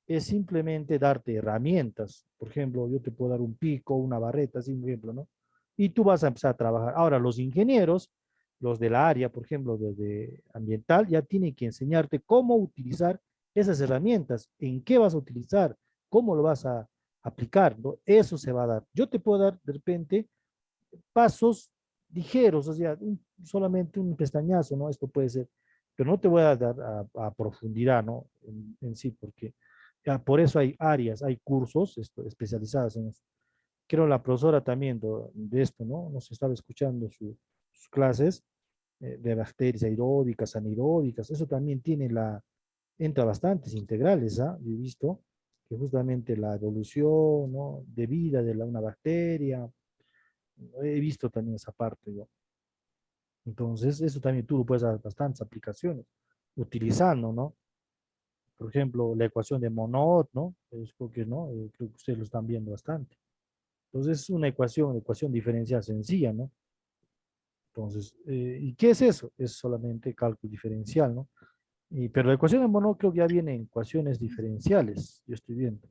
es simplemente darte herramientas. Por ejemplo, yo te puedo dar un pico, una barreta, así un ejemplo, ¿no? Y tú vas a empezar a trabajar. Ahora, los ingenieros, los del área, por ejemplo, de ambiental, ya tienen que enseñarte cómo utilizar esas herramientas, en qué vas a utilizar, cómo lo vas a aplicar, ¿no? Eso se va a dar. Yo te puedo dar de repente pasos ligeros, o sea, solamente un pestañazo, ¿no? Esto puede ser, pero no te voy a dar a profundidad, ¿no? En sí, porque ya, por eso hay áreas, hay cursos especializados en esto. Creo la profesora también de esto, ¿no? Nos estaba escuchando sus clases de bacterias aeróbicas, anaeróbicas, eso también tiene entra bastantes integrales, ¿ah? He visto que justamente la evolución, ¿no? De vida de una bacteria, he visto también esa parte yo. Entonces, eso también tú lo puedes dar bastantes aplicaciones utilizando, ¿no? Por ejemplo, la ecuación de Monod, ¿no? Es porque, ¿no? Creo que ustedes lo están viendo bastante. Entonces, es una ecuación diferencial sencilla, ¿no? Entonces, ¿y qué es eso? Es solamente cálculo diferencial, ¿no? Pero la ecuación de Monod creo que ya viene en ecuaciones diferenciales, yo estoy viendo.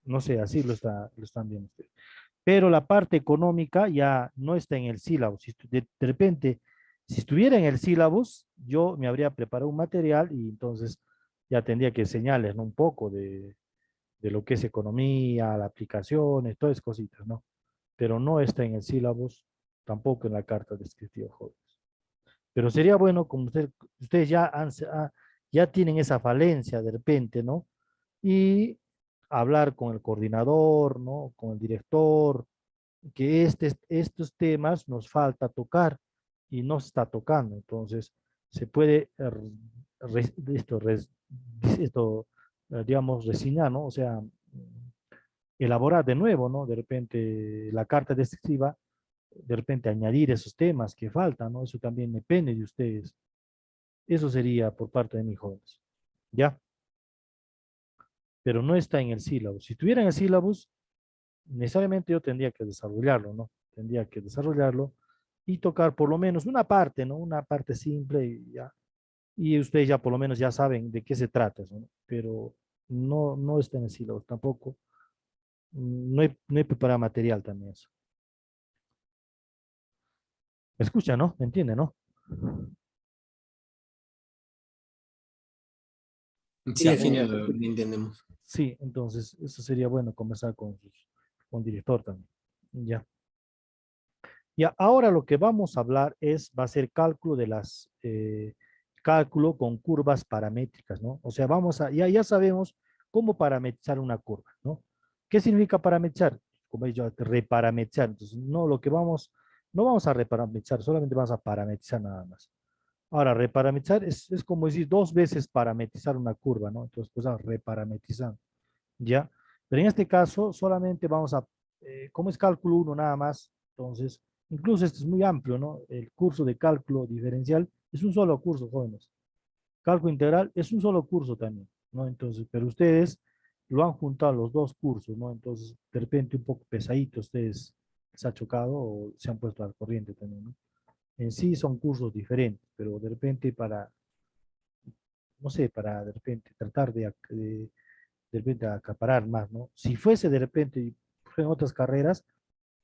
No sé, así lo están viendo ustedes. Pero la parte económica ya no está en el sílabo. Si de repente, si estuviera en el sílabus, yo me habría preparado un material y entonces ya tendría que enseñarles, ¿no? Un poco de lo que es economía, las aplicaciones, todas esas cositas, ¿no? Pero no está en el sílabus, tampoco en la carta descriptiva, jóvenes. Pero sería bueno, como ustedes ya tienen esa falencia de repente, ¿no? Y hablar con el coordinador, ¿no? Con el director, que estos temas nos falta tocar y no se está tocando. Entonces, se puede digamos, resignar, ¿no? O sea, elaborar de nuevo, ¿no? De repente la carta descriptiva, de repente añadir esos temas que faltan, ¿no? Eso también depende de ustedes. Eso sería por parte de mis jóvenes. ¿Ya? Pero no está en el sílabo. Si tuviera en el sílabus, necesariamente yo tendría que desarrollarlo, ¿no? Tendría que desarrollarlo y tocar por lo menos una parte, ¿no? Una parte simple y ya. Y ustedes ya por lo menos ya saben de qué se trata eso, ¿no? Pero no está en el sílabo tampoco. No hay preparado material también eso. ¿Me escucha, no? ¿Me entiende, no? Sí, Ya, ingeniero, lo entendemos. sí, entonces eso sería bueno conversar con el director también. Ya. Ya, ahora lo que vamos a hablar va a ser cálculo cálculo con curvas paramétricas, ¿no? O sea, ya sabemos cómo parametrizar una curva, ¿no? ¿Qué significa parametrizar? Como he dicho, reparametrizar. Entonces, no vamos a reparametrizar, solamente vamos a parametrizar nada más. Ahora, reparametrizar es como decir dos veces parametrizar una curva, ¿no? Entonces, pues, reparametrizar, ¿ya? Pero en este caso, solamente como es cálculo uno nada más, entonces, incluso esto es muy amplio, ¿no? El curso de cálculo diferencial es un solo curso, jóvenes. Cálculo integral es un solo curso también, ¿no? Entonces, pero ustedes lo han juntado los dos cursos, ¿no? Entonces, de repente un poco pesadito, ustedes se ha chocado o se han puesto al corriente también, ¿no? En sí son cursos diferentes, pero de repente no sé, para de repente tratar de repente acaparar más, ¿no? Si fuese de repente en otras carreras,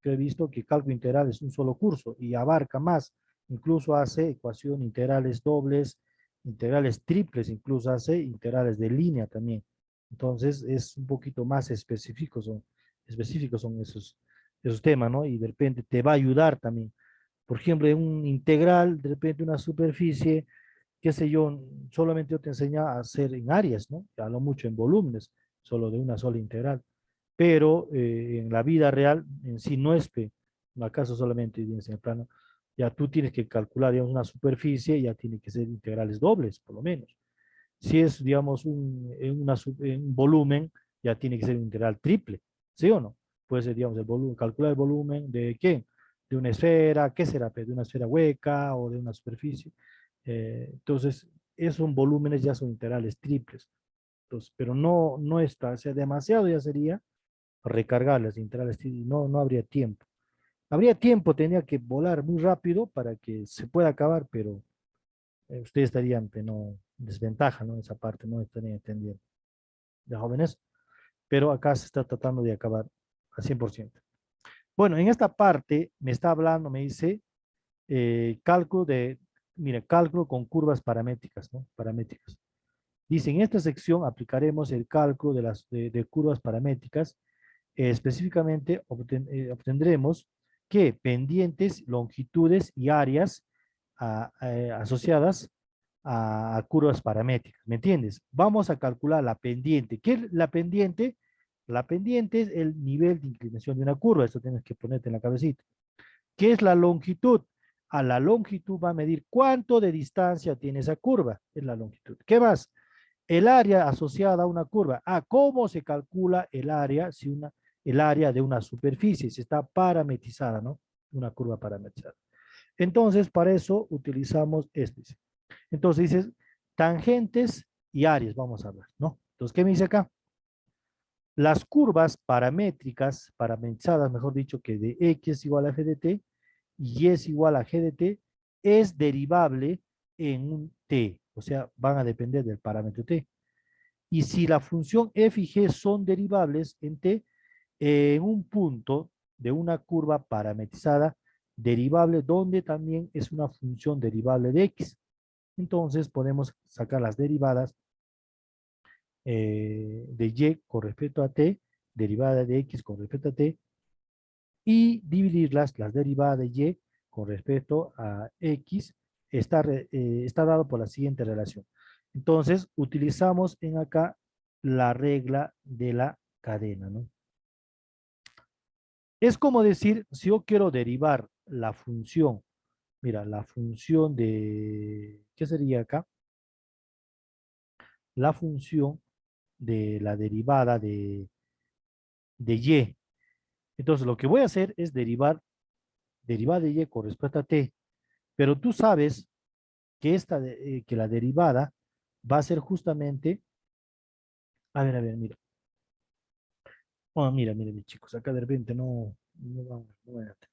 que he visto que cálculo integral es un solo curso y abarca más, incluso hace ecuación integrales dobles, integrales triples, incluso hace integrales de línea también. Entonces es un poquito más específicos son esos temas, ¿no? Y de repente te va a ayudar también. Por ejemplo, en un integral, de repente una superficie, qué sé yo, solamente yo te enseño a hacer en áreas, ¿no? A lo mucho en volúmenes, solo de una sola integral. Pero en la vida real, en sí no es que, no acaso solamente en el plano, ya tú tienes que calcular, digamos, una superficie, ya tiene que ser integrales dobles, por lo menos. Si es, digamos, en un volumen, ya tiene que ser un integral triple, ¿sí o no? Puede ser, digamos, calcular el volumen de qué, de una esfera, ¿qué será? De una esfera hueca o de una superficie. Entonces, esos volúmenes ya son integrales triples. Entonces, pero no está, o sea, demasiado ya sería recargar las integrales, no habría tiempo. Habría tiempo, tenía que volar muy rápido para que se pueda acabar, pero Ustedes estarían no, en desventaja, ¿no? Esa parte no estarían entendiendo. ¿Ya, jóvenes? Pero acá se está tratando de acabar al 100%. Bueno, en esta parte me está hablando, me dice cálculo de, mira, cálculo con curvas paramétricas, ¿no? Paramétricas. Dice, en esta sección aplicaremos el cálculo de curvas paramétricas. Específicamente obtendremos que pendientes, longitudes y áreas asociadas a curvas paramétricas. ¿Me entiendes? Vamos a calcular la pendiente. ¿Qué es la pendiente? La pendiente es el nivel de inclinación de una curva. Esto tienes que ponerte en la cabecita. ¿Qué es la longitud? A la longitud va a medir cuánto de distancia tiene esa curva. Es la longitud. ¿Qué más? El área asociada a una curva. ¿Cómo se calcula el área si el área de una superficie? Si está parametrizada, ¿no? Una curva parametrizada. Entonces, para eso utilizamos este. Entonces dices tangentes y áreas, vamos a hablar, ¿no? Entonces, ¿qué me dice acá? Las curvas parametrizadas, mejor dicho, que de X es igual a f de t y Y es igual a g de t, es derivable en un t, o sea, van a depender del parámetro t. Y si la función f y g son derivables en t, en un punto de una curva parametrizada, derivable donde también es una función derivable de x. Entonces podemos sacar las derivadas de y con respecto a t, derivada de x con respecto a t, y dividirlas, las derivadas de y con respecto a x, está dado por la siguiente relación. Entonces, utilizamos en acá la regla de la cadena, ¿no? Es como decir, si yo quiero derivar la función, mira, la función de, ¿qué sería acá? La función de la derivada de y. Entonces, lo que voy a hacer es derivada de y con respecto a t, pero tú sabes que, que la derivada va a ser justamente, a ver, mira. Oh, mira, mis chicos, acá de repente no van a entender.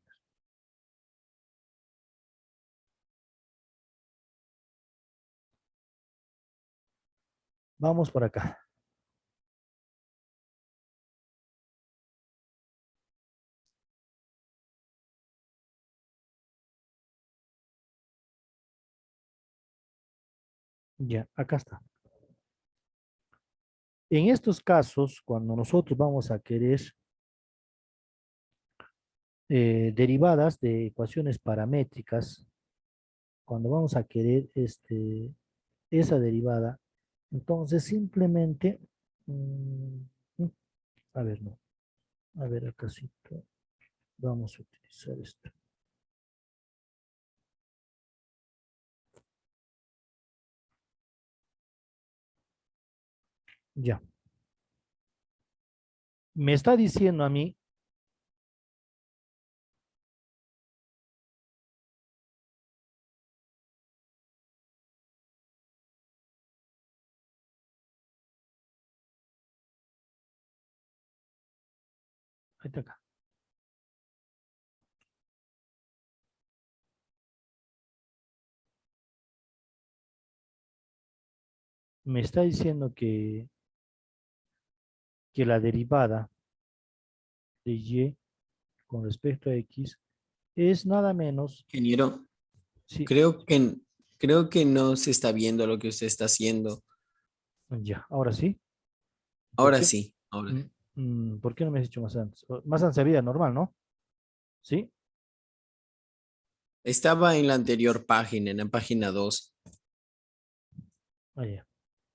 Vamos por acá. Ya, acá está. En estos casos, cuando nosotros vamos a querer derivadas de ecuaciones paramétricas, cuando vamos a querer esa derivada, entonces simplemente, mm, a ver, no, a ver acá sí, vamos a utilizar esto. Ya. Me está diciendo a mí, ahí está acá. Me está diciendo que la derivada de y con respecto a x es nada menos, Ingeniero, sí, creo que no se está viendo lo que usted está haciendo. ya, ahora sí. ¿Por Ahora qué, sí, ahora. ¿por qué no me has dicho más antes? Más antes había normal, ¿no? Sí, Estaba en la anterior página, en la página 2. ya,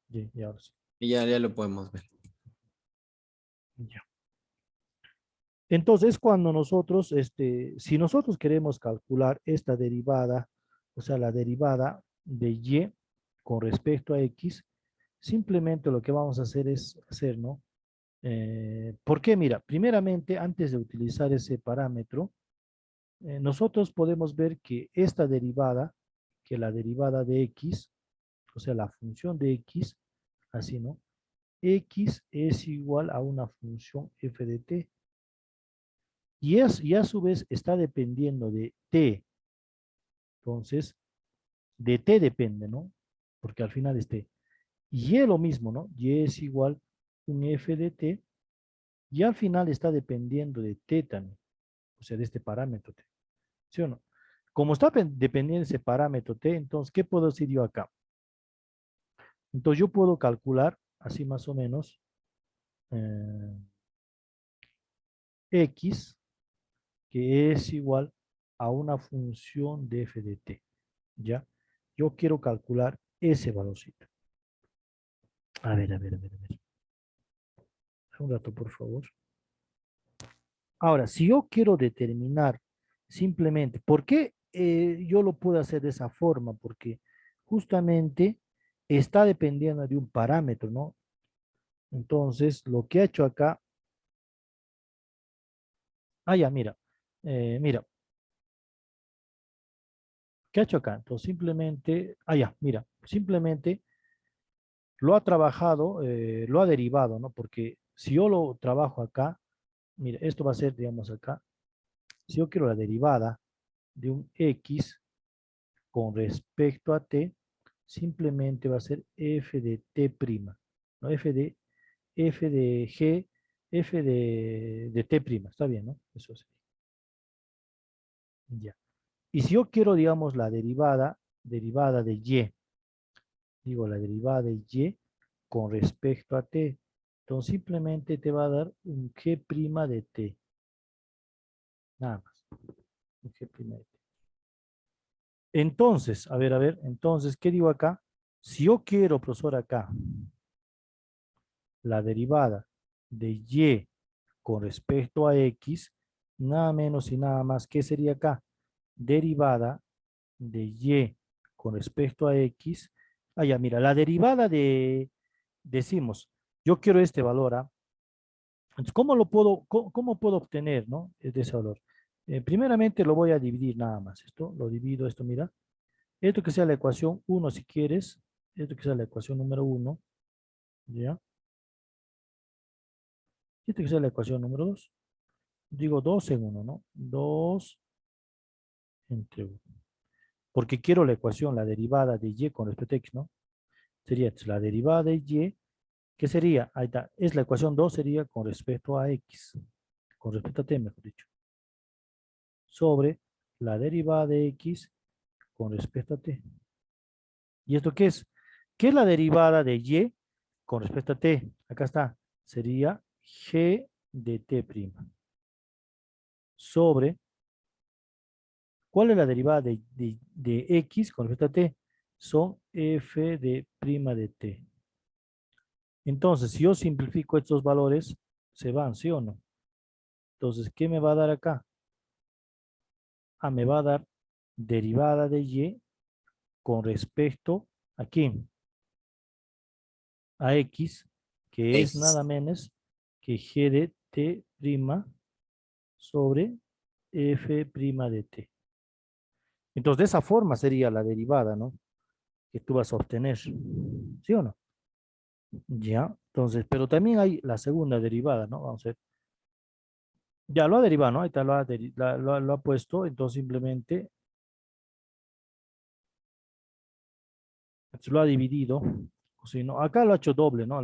ya, ahora sí. Y ya lo podemos ver. Ya. Entonces, cuando nosotros, si nosotros queremos calcular esta derivada, o sea, la derivada de y con respecto a x, simplemente lo que vamos a hacer es hacer, ¿no? ¿Por qué? Mira, primeramente, antes de utilizar ese parámetro, nosotros podemos ver que esta derivada, que la derivada de x, o sea, la función de x, así, ¿no? X es igual a una función f de t. Y a su vez está dependiendo de t. Entonces, de t depende, ¿no? Porque al final es t. Y lo mismo, ¿no? Y es igual un f de t, y al final está dependiendo de t también, o sea, de este parámetro t, ¿sí o no? Como está dependiendo de ese parámetro t, entonces, ¿qué puedo decir yo acá? Entonces, yo puedo calcular, así más o menos, eh, x, que es igual a una función de f de t, ¿ya? Yo quiero calcular ese valorcito. A ver, a ver, a ver, a ver. Un rato, por favor. Ahora, si yo quiero determinar simplemente, ¿por qué yo lo puedo hacer de esa forma? Porque justamente está dependiendo de un parámetro, ¿no? Entonces, lo que ha hecho acá, ya, mira, mira, ¿qué ha hecho acá? Entonces, simplemente, ya, mira, simplemente lo ha trabajado, lo ha derivado, ¿no? Porque si yo lo trabajo acá, mira, esto va a ser, digamos, acá, si yo quiero la derivada de un x con respecto a t, simplemente va a ser f de t prima, ¿no? F de g, f de t prima, está bien, ¿no? Eso es. Ya. Y si yo quiero, digamos, la derivada de y, digo la derivada de y con respecto a t, entonces simplemente te va a dar un g prima de t, nada más, un g prima de t. Entonces, a ver, entonces, ¿qué digo acá? Si yo quiero, profesor, acá, la derivada de y con respecto a x, nada menos y nada más, ¿qué sería acá? Derivada de y con respecto a x. Ya, mira, la derivada decimos, yo quiero este valor, ¿ah? Entonces, cómo puedo obtener, ¿no? De ese valor. Primeramente lo voy a dividir nada más. Esto, lo divido, esto, mira. Esto que sea la ecuación 1 si quieres. Esto que sea la ecuación número 1. ¿Ya? Esto que sea la ecuación número 2. Digo 2 en 1, ¿no? 2 entre 1. Porque quiero la ecuación, la derivada de y con respecto a x, ¿no? Sería la derivada de y, ¿qué sería? Ahí está. Es la ecuación 2 sería con respecto a x. Con respecto a t, mejor dicho. Sobre la derivada de x con respecto a t. ¿Y esto qué es? ¿Qué es la derivada de y con respecto a t? Acá está. Sería g de t'. Sobre, ¿cuál es la derivada de x con respecto a t? Son f de prima de t. Entonces, si yo simplifico estos valores, se van, ¿sí o no? Entonces, ¿qué me va a dar acá? Me va a dar derivada de y con respecto a quién? A x, que es X. nada menos que g de t' sobre f' de t. Entonces, de esa forma sería la derivada, ¿no? Que tú vas a obtener. ¿Sí o no? Ya, entonces, pero también hay la segunda derivada, ¿no? Vamos a ver. Ya lo ha derivado, ¿no? Ahí está, lo ha puesto, entonces simplemente se lo ha dividido. O si no, acá lo ha hecho doble, ¿no?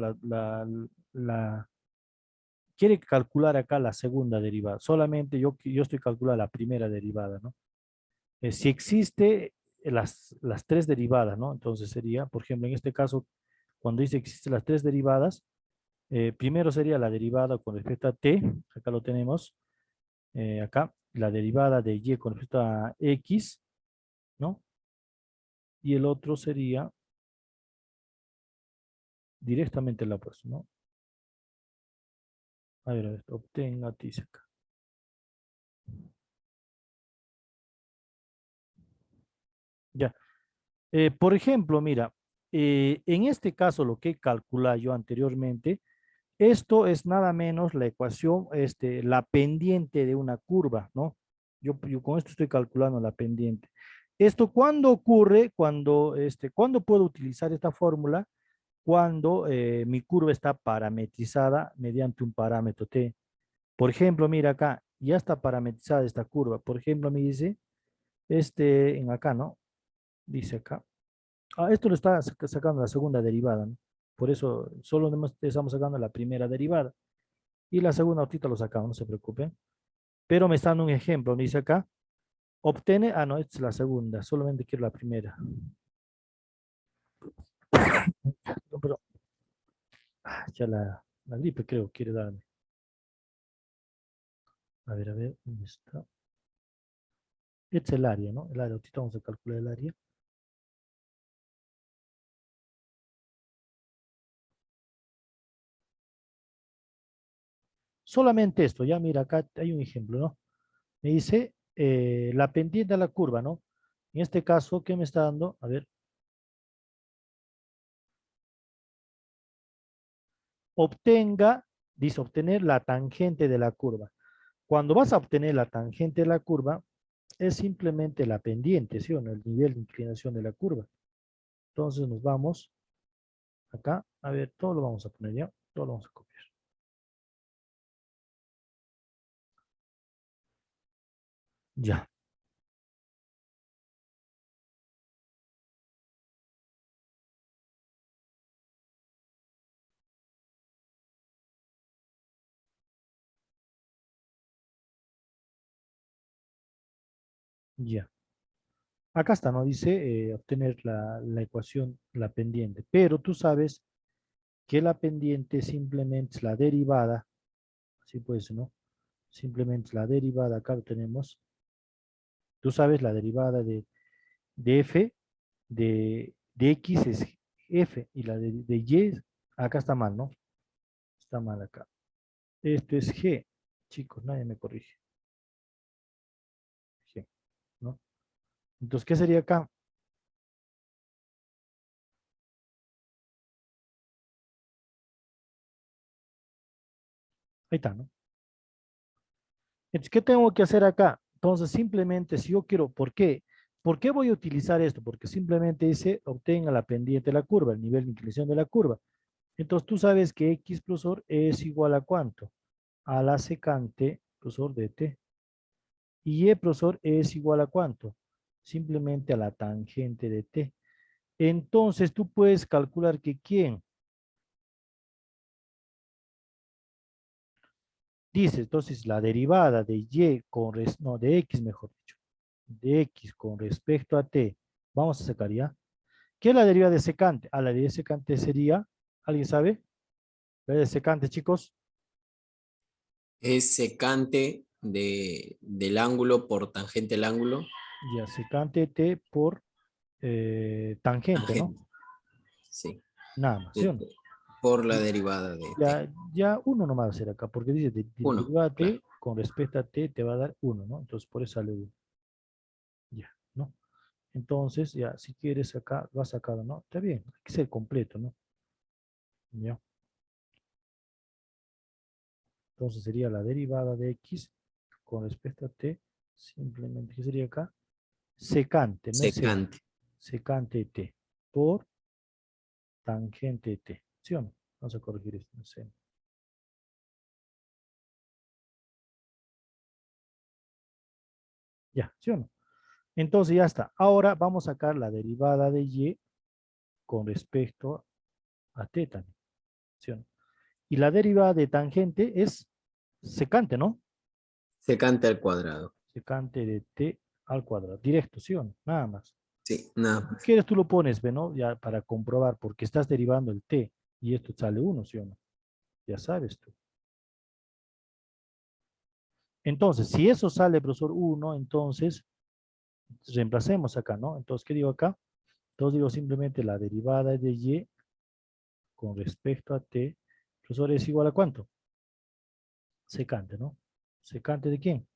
Quiere calcular acá la segunda derivada. Solamente yo estoy calculando la primera derivada, ¿no? Si existe las tres derivadas, ¿no? Entonces sería, por ejemplo, en este caso, cuando dice que existen las tres derivadas, primero sería la derivada con respecto a t, acá lo tenemos, acá, la derivada de y con respecto a x, ¿no? Y el otro sería directamente la opuesto, ¿no? A ver, obtenga, dice acá. Ya. Por ejemplo, mira, en este caso lo que calculé yo anteriormente, esto es nada menos la ecuación, la pendiente de una curva, ¿no? Yo con esto estoy calculando la pendiente. ¿Esto cuándo ocurre? ¿Cuándo puedo utilizar esta fórmula? Cuando mi curva está parametrizada mediante un parámetro t. Por ejemplo, mira acá, ya está parametrizada esta curva. Por ejemplo, me dice, en acá, ¿no? Dice acá. Esto lo está sacando la segunda derivada, ¿no? Por eso solo estamos sacando la primera derivada. Y la segunda ahorita lo sacamos, no se preocupen. Pero me está dando un ejemplo, dice acá. Obtiene, no, esta es la segunda, solamente quiero la primera. No, pero, ya la gripe creo quiere darme. A ver, ¿dónde está? Este es el área, ¿no? El área, ahorita vamos a calcular el área. Solamente esto, ya mira, acá hay un ejemplo, ¿no? Me dice la pendiente a la curva, ¿no? En este caso, ¿qué me está dando? A ver. Obtenga, dice obtener la tangente de la curva. Cuando vas a obtener la tangente de la curva, es simplemente la pendiente, ¿sí o no? El nivel de inclinación de la curva. Entonces nos vamos acá, a ver, todo lo vamos a poner ya, todo lo vamos a copiar. Ya. Ya. Acá está, ¿no? Dice obtener la ecuación, la pendiente. Pero tú sabes que la pendiente simplemente es la derivada, así pues, ¿no? Simplemente es la derivada, acá lo tenemos. Tú sabes la derivada de f, de x es f, y la de y, acá está mal, ¿no? Está mal acá. Esto es g. Chicos, nadie me corrige. G, ¿no? Entonces, ¿qué sería acá? Ahí está, ¿no? Entonces, ¿qué tengo que hacer acá? Entonces, simplemente, si yo quiero, ¿por qué? ¿Por qué voy a utilizar esto? Porque simplemente dice, obtenga la pendiente de la curva, el nivel de inclinación de la curva. Entonces, tú sabes que x profesor es igual a ¿cuánto? A la secante, profesor, de t. Y y, profesor, es igual a ¿cuánto? Simplemente a la tangente de t. Entonces, tú puedes calcular que ¿quién? Dice, entonces, la derivada de y no, de x, mejor dicho, de x con respecto a t, vamos a sacar ya. ¿Qué es la derivada de secante? La derivada de secante sería, ¿alguien sabe? La derivada de secante, chicos. Es secante del ángulo por tangente al ángulo. Ya, secante de t por tangente, ¿no? Tangente, sí. Nada más, ¿sí o no? Por la derivada de t. Ya uno nomás va a hacer acá, porque dice Uno, derivada de claro. t con respecto a t te va a dar 1, ¿no? Entonces por eso sale 1. Ya, ¿no? Entonces, ya, si quieres acá, lo has sacado, ¿no? Está bien, hay que ser completo, ¿no? Ya. Entonces sería la derivada de x con respecto a t, simplemente, ¿qué sería acá? Secante, no es seno. Secante. Secante de t por tangente de t. ¿Sí o no? Vamos a corregir esto, no es seno. Ya, ¿sí o no? Entonces ya está. Ahora vamos a sacar la derivada de y con respecto a t también. ¿Sí o no? Y la derivada de tangente es secante, ¿no? Secante al cuadrado. Secante de t al cuadrado. Directo, ¿sí o no? Nada más. Sí, nada Si tú más. quieres, tú lo pones, ¿ve, no? Ya para comprobar, porque estás derivando el t y esto sale 1, ¿sí o no? Ya sabes tú. Entonces, si eso sale, profesor, 1, entonces reemplacemos acá, ¿no? Entonces, ¿qué digo acá? Entonces digo simplemente la derivada de y con respecto a t, profesor, es igual a ¿cuánto? Secante, ¿no? ¿Secante de quién?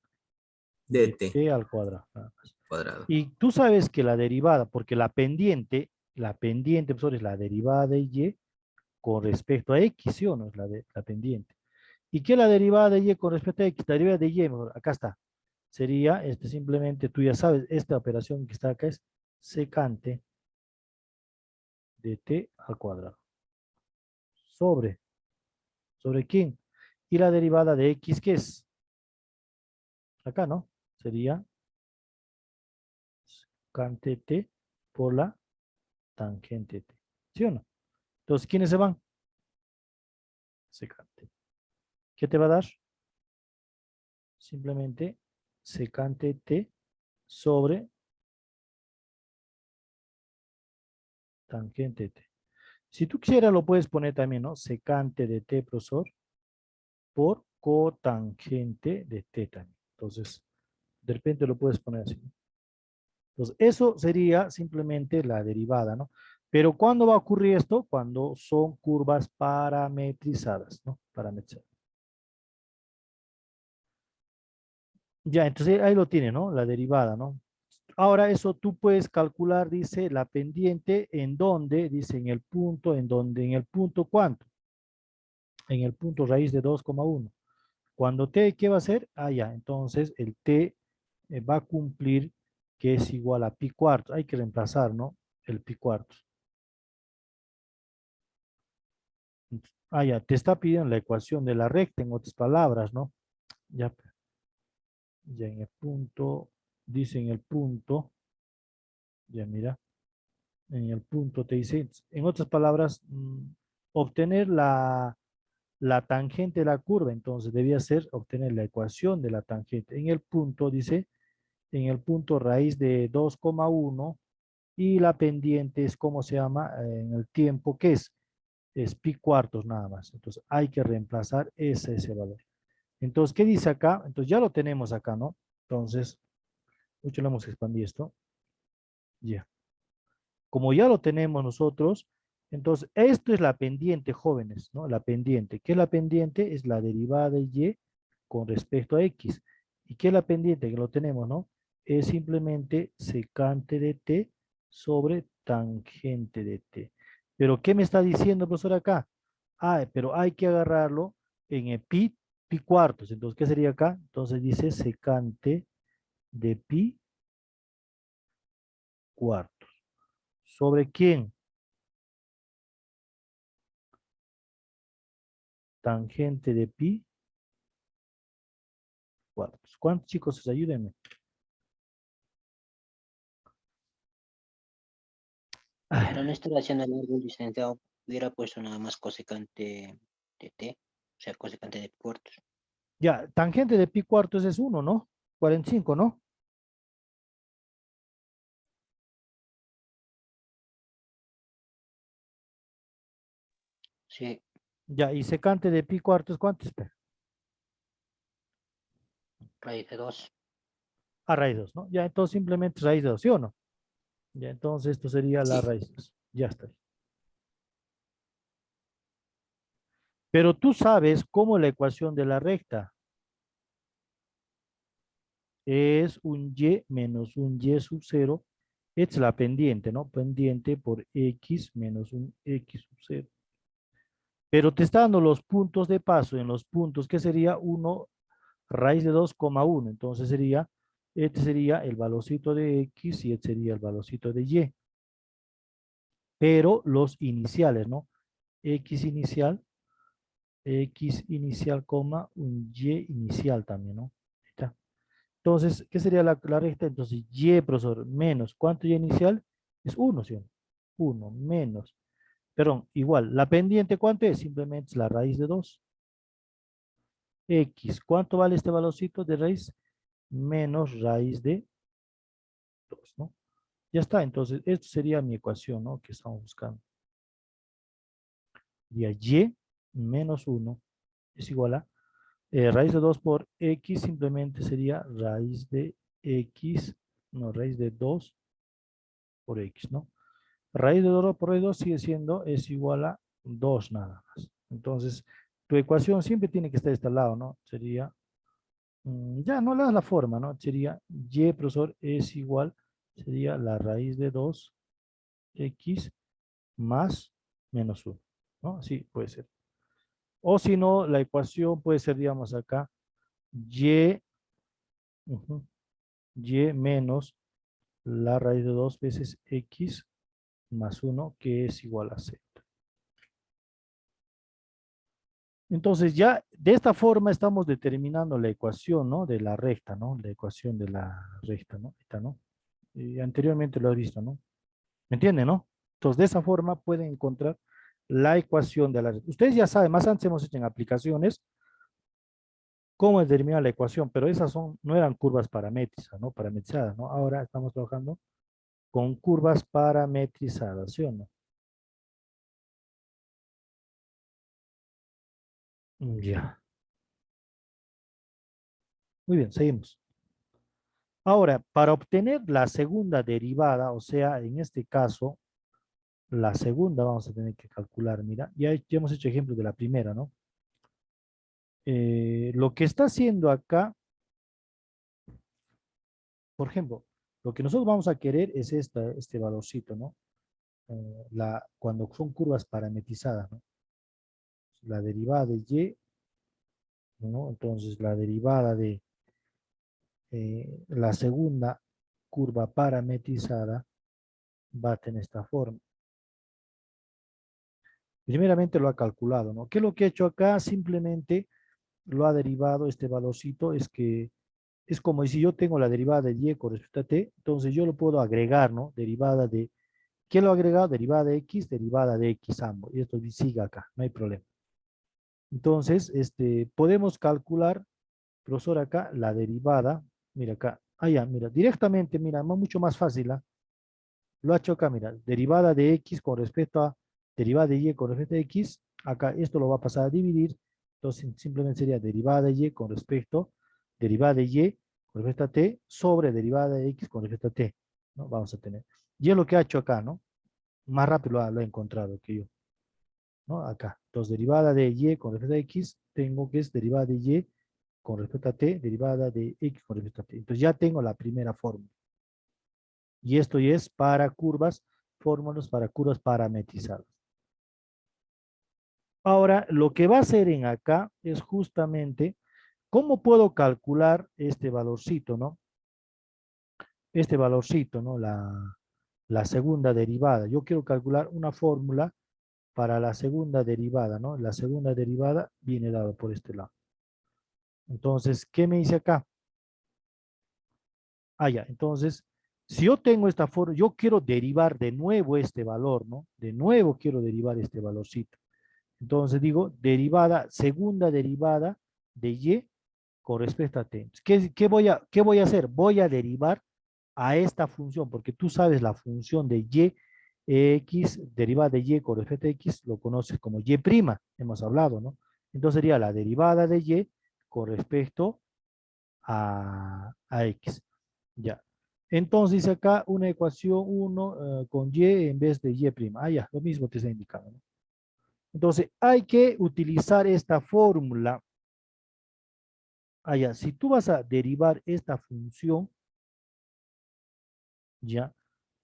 De De t t al cuadrado, nada más. cuadrado. Y tú sabes que la derivada, porque la pendiente, profesor, es la derivada de y con respecto a x, ¿sí o no? Es la pendiente. ¿Y qué es la derivada de y con respecto a x? La derivada de y, mejor, acá está. Sería, simplemente, tú ya sabes, esta operación que está acá es secante de t al cuadrado. ¿Sobre quién? Y la derivada de x, ¿qué es? Acá, ¿no? Sería secante t por la tangente t. ¿Sí o no? Entonces, ¿quiénes se van? Secante. ¿Qué te va a dar? Simplemente secante t sobre tangente t. Si tú quisieras, lo puedes poner también, ¿no? Secante de t, profesor, por cotangente de t también. Entonces, de repente lo puedes poner así. Entonces, eso sería simplemente la derivada, ¿no? Pero ¿cuándo va a ocurrir esto? Cuando son curvas parametrizadas, ¿no? Parametrizadas. Ya, entonces ahí lo tiene, ¿no? La derivada, ¿no? Ahora eso tú puedes calcular, dice, la pendiente en dónde, dice, en el punto, en donde, en el punto ¿cuánto? En el punto raíz de 2,1. Cuando t, ¿qué va a hacer? Ah, ya, entonces el t va a cumplir que es igual a pi cuartos. Hay que reemplazar, ¿no? El pi cuartos. Ah, ya, te está pidiendo la ecuación de la recta, en otras palabras, ¿no? Ya, ya en el punto, dice en el punto, ya mira, en el punto te dice, en otras palabras, obtener la tangente de la curva, entonces debía ser obtener la ecuación de la tangente. En el punto, dice, en el punto raíz de 2,1 y la pendiente es, ¿cómo se llama? En el tiempo, ¿qué es? Es pi cuartos nada más. Entonces hay que reemplazar ese valor. Entonces, ¿qué dice acá? Entonces ya lo tenemos acá, ¿no? Entonces, mucho lo hemos expandido esto. Ya. Como ya lo tenemos nosotros, entonces esto es la pendiente, jóvenes, ¿no? La pendiente. ¿Qué es la pendiente? Es la derivada de y con respecto a x. ¿Y qué es la pendiente? Que lo tenemos, ¿no? Es simplemente secante de t sobre tangente de t. Pero ¿qué me está diciendo, profesor, acá? Ah, pero hay que agarrarlo en pi cuartos. Entonces, ¿qué sería acá? Entonces dice secante de pi cuartos. ¿Sobre quién? Tangente de pi cuartos. ¿Cuántos chicos? Ayúdenme. Pero no estoy haciendo algún licenciado, hubiera puesto nada más cosecante de t, o sea, cosecante de cuartos. Ya, tangente de pi cuartos es 1, ¿no? 45, ¿no? Sí, Ya, y secante de pi cuartos, ¿cuánto es? raíz de 2. A raíz 2, ¿no? Ya, entonces simplemente raíz de 2, ¿sí o no? Ya, entonces esto sería la Sí. raíz 2. Ya está. Pero tú sabes cómo la ecuación de la recta es un y menos un y sub 0. Es la pendiente, ¿no? Pendiente por x menos un x sub 0. Pero te está dando los puntos de paso. En los puntos, ¿qué sería? 1 raíz de 2,1. Entonces sería, este sería el valorcito de x y este sería el valorcito de y. Pero los iniciales, ¿no? X inicial, coma, un y inicial también, ¿no? Ahí está. Entonces, ¿qué sería la recta? Entonces, y, profesor, menos, ¿cuánto y inicial? Es 1, ¿sí? 1 menos, perdón, igual, la pendiente, ¿cuánto es? Simplemente es la raíz de 2. X, ¿cuánto vale este valorcito de raíz? Menos raíz de 2, ¿no? Ya está, entonces, esta sería mi ecuación, ¿no? Que estamos buscando. Y menos 1 es igual a raíz de 2 por x simplemente sería raíz de x, no, raíz de 2 por x, ¿no? Raíz de 2 por raíz de 2 sigue siendo, es igual a 2 nada más. Entonces, tu ecuación siempre tiene que estar de este lado, ¿no? Sería, ya no le das la forma, ¿no? Sería y, profesor, es igual, sería la raíz de 2x más menos 1, ¿no? Sí, puede ser. O si no, la ecuación puede ser, digamos, acá, y, y menos la raíz de 2 veces x más 1, que es igual a z. Entonces ya de esta forma estamos determinando la ecuación, ¿no? De la recta, ¿no? La ecuación de la recta, ¿no? Esta, ¿no? Y anteriormente lo he visto, ¿no? ¿Me entienden, no? Entonces, de esa forma pueden encontrar la ecuación de la red. Ustedes ya saben, más antes hemos hecho en aplicaciones cómo determinar la ecuación, pero esas no eran curvas paramétricas, ¿no? Parametrizadas, ¿no? Ahora estamos trabajando con curvas parametrizadas, ¿sí o no? Ya. Muy bien, seguimos. Ahora, para obtener la segunda derivada, o sea, en este caso, la segunda vamos a tener que calcular, mira, ya hemos hecho ejemplos de la primera, ¿no? Lo que está haciendo acá, por ejemplo, lo que nosotros vamos a querer es este valorcito, ¿no? Cuando son curvas parametrizadas, ¿no? La derivada de y, ¿no? Entonces, la derivada de la segunda curva parametrizada va a tener esta forma. Primeramente lo ha calculado, ¿no? ¿Qué es lo que he hecho acá? Simplemente lo ha derivado, este valorcito, es que es como si yo tengo la derivada de y con respecto a t, entonces yo lo puedo agregar, ¿no? Derivada de, ¿qué lo ha agregado? Derivada de x ambos, y esto sigue acá, no hay problema. Entonces, podemos calcular, profesor, acá, la derivada, mira acá, allá, mira, directamente, mira, mucho más fácil, ¿ah? Lo ha hecho acá, mira, derivada de x con respecto a derivada de y con respecto a x, acá esto lo va a pasar a dividir, entonces simplemente sería derivada de y con respecto, derivada de y con respecto a t sobre derivada de x con respecto a t, ¿no? Vamos a tener. Y es lo que ha hecho acá, ¿no? Más rápido lo ha encontrado que yo, ¿no? Acá. Entonces, derivada de y con respecto a x, tengo que es derivada de y con respecto a t, derivada de x con respecto a t. Entonces ya tengo la primera fórmula. Y esto ya es para curvas, fórmulas para curvas parametrizadas. Ahora, lo que va a hacer en acá es justamente, ¿cómo puedo calcular este valorcito, no? Este valorcito, ¿no? La segunda derivada. Yo quiero calcular una fórmula para la segunda derivada, ¿no? La segunda derivada viene dado por este lado. Entonces, ¿qué me dice acá? Ah, ya. Entonces, si yo tengo esta forma, yo quiero derivar de nuevo este valor, ¿no? De nuevo quiero derivar este valorcito. Entonces digo, derivada, segunda derivada de y con respecto a t. ¿Qué voy a hacer? Voy a derivar a esta función, porque tú sabes la función de y, x, derivada de y con respecto a x, lo conoces como y', hemos hablado, ¿no? Entonces sería la derivada de y con respecto a x. Ya. Entonces dice acá una ecuación 1 con y en vez de y'. Ah, ya, lo mismo te está indicando, ¿no? Entonces, hay que utilizar esta fórmula. Allá, si tú vas a derivar esta función, ya,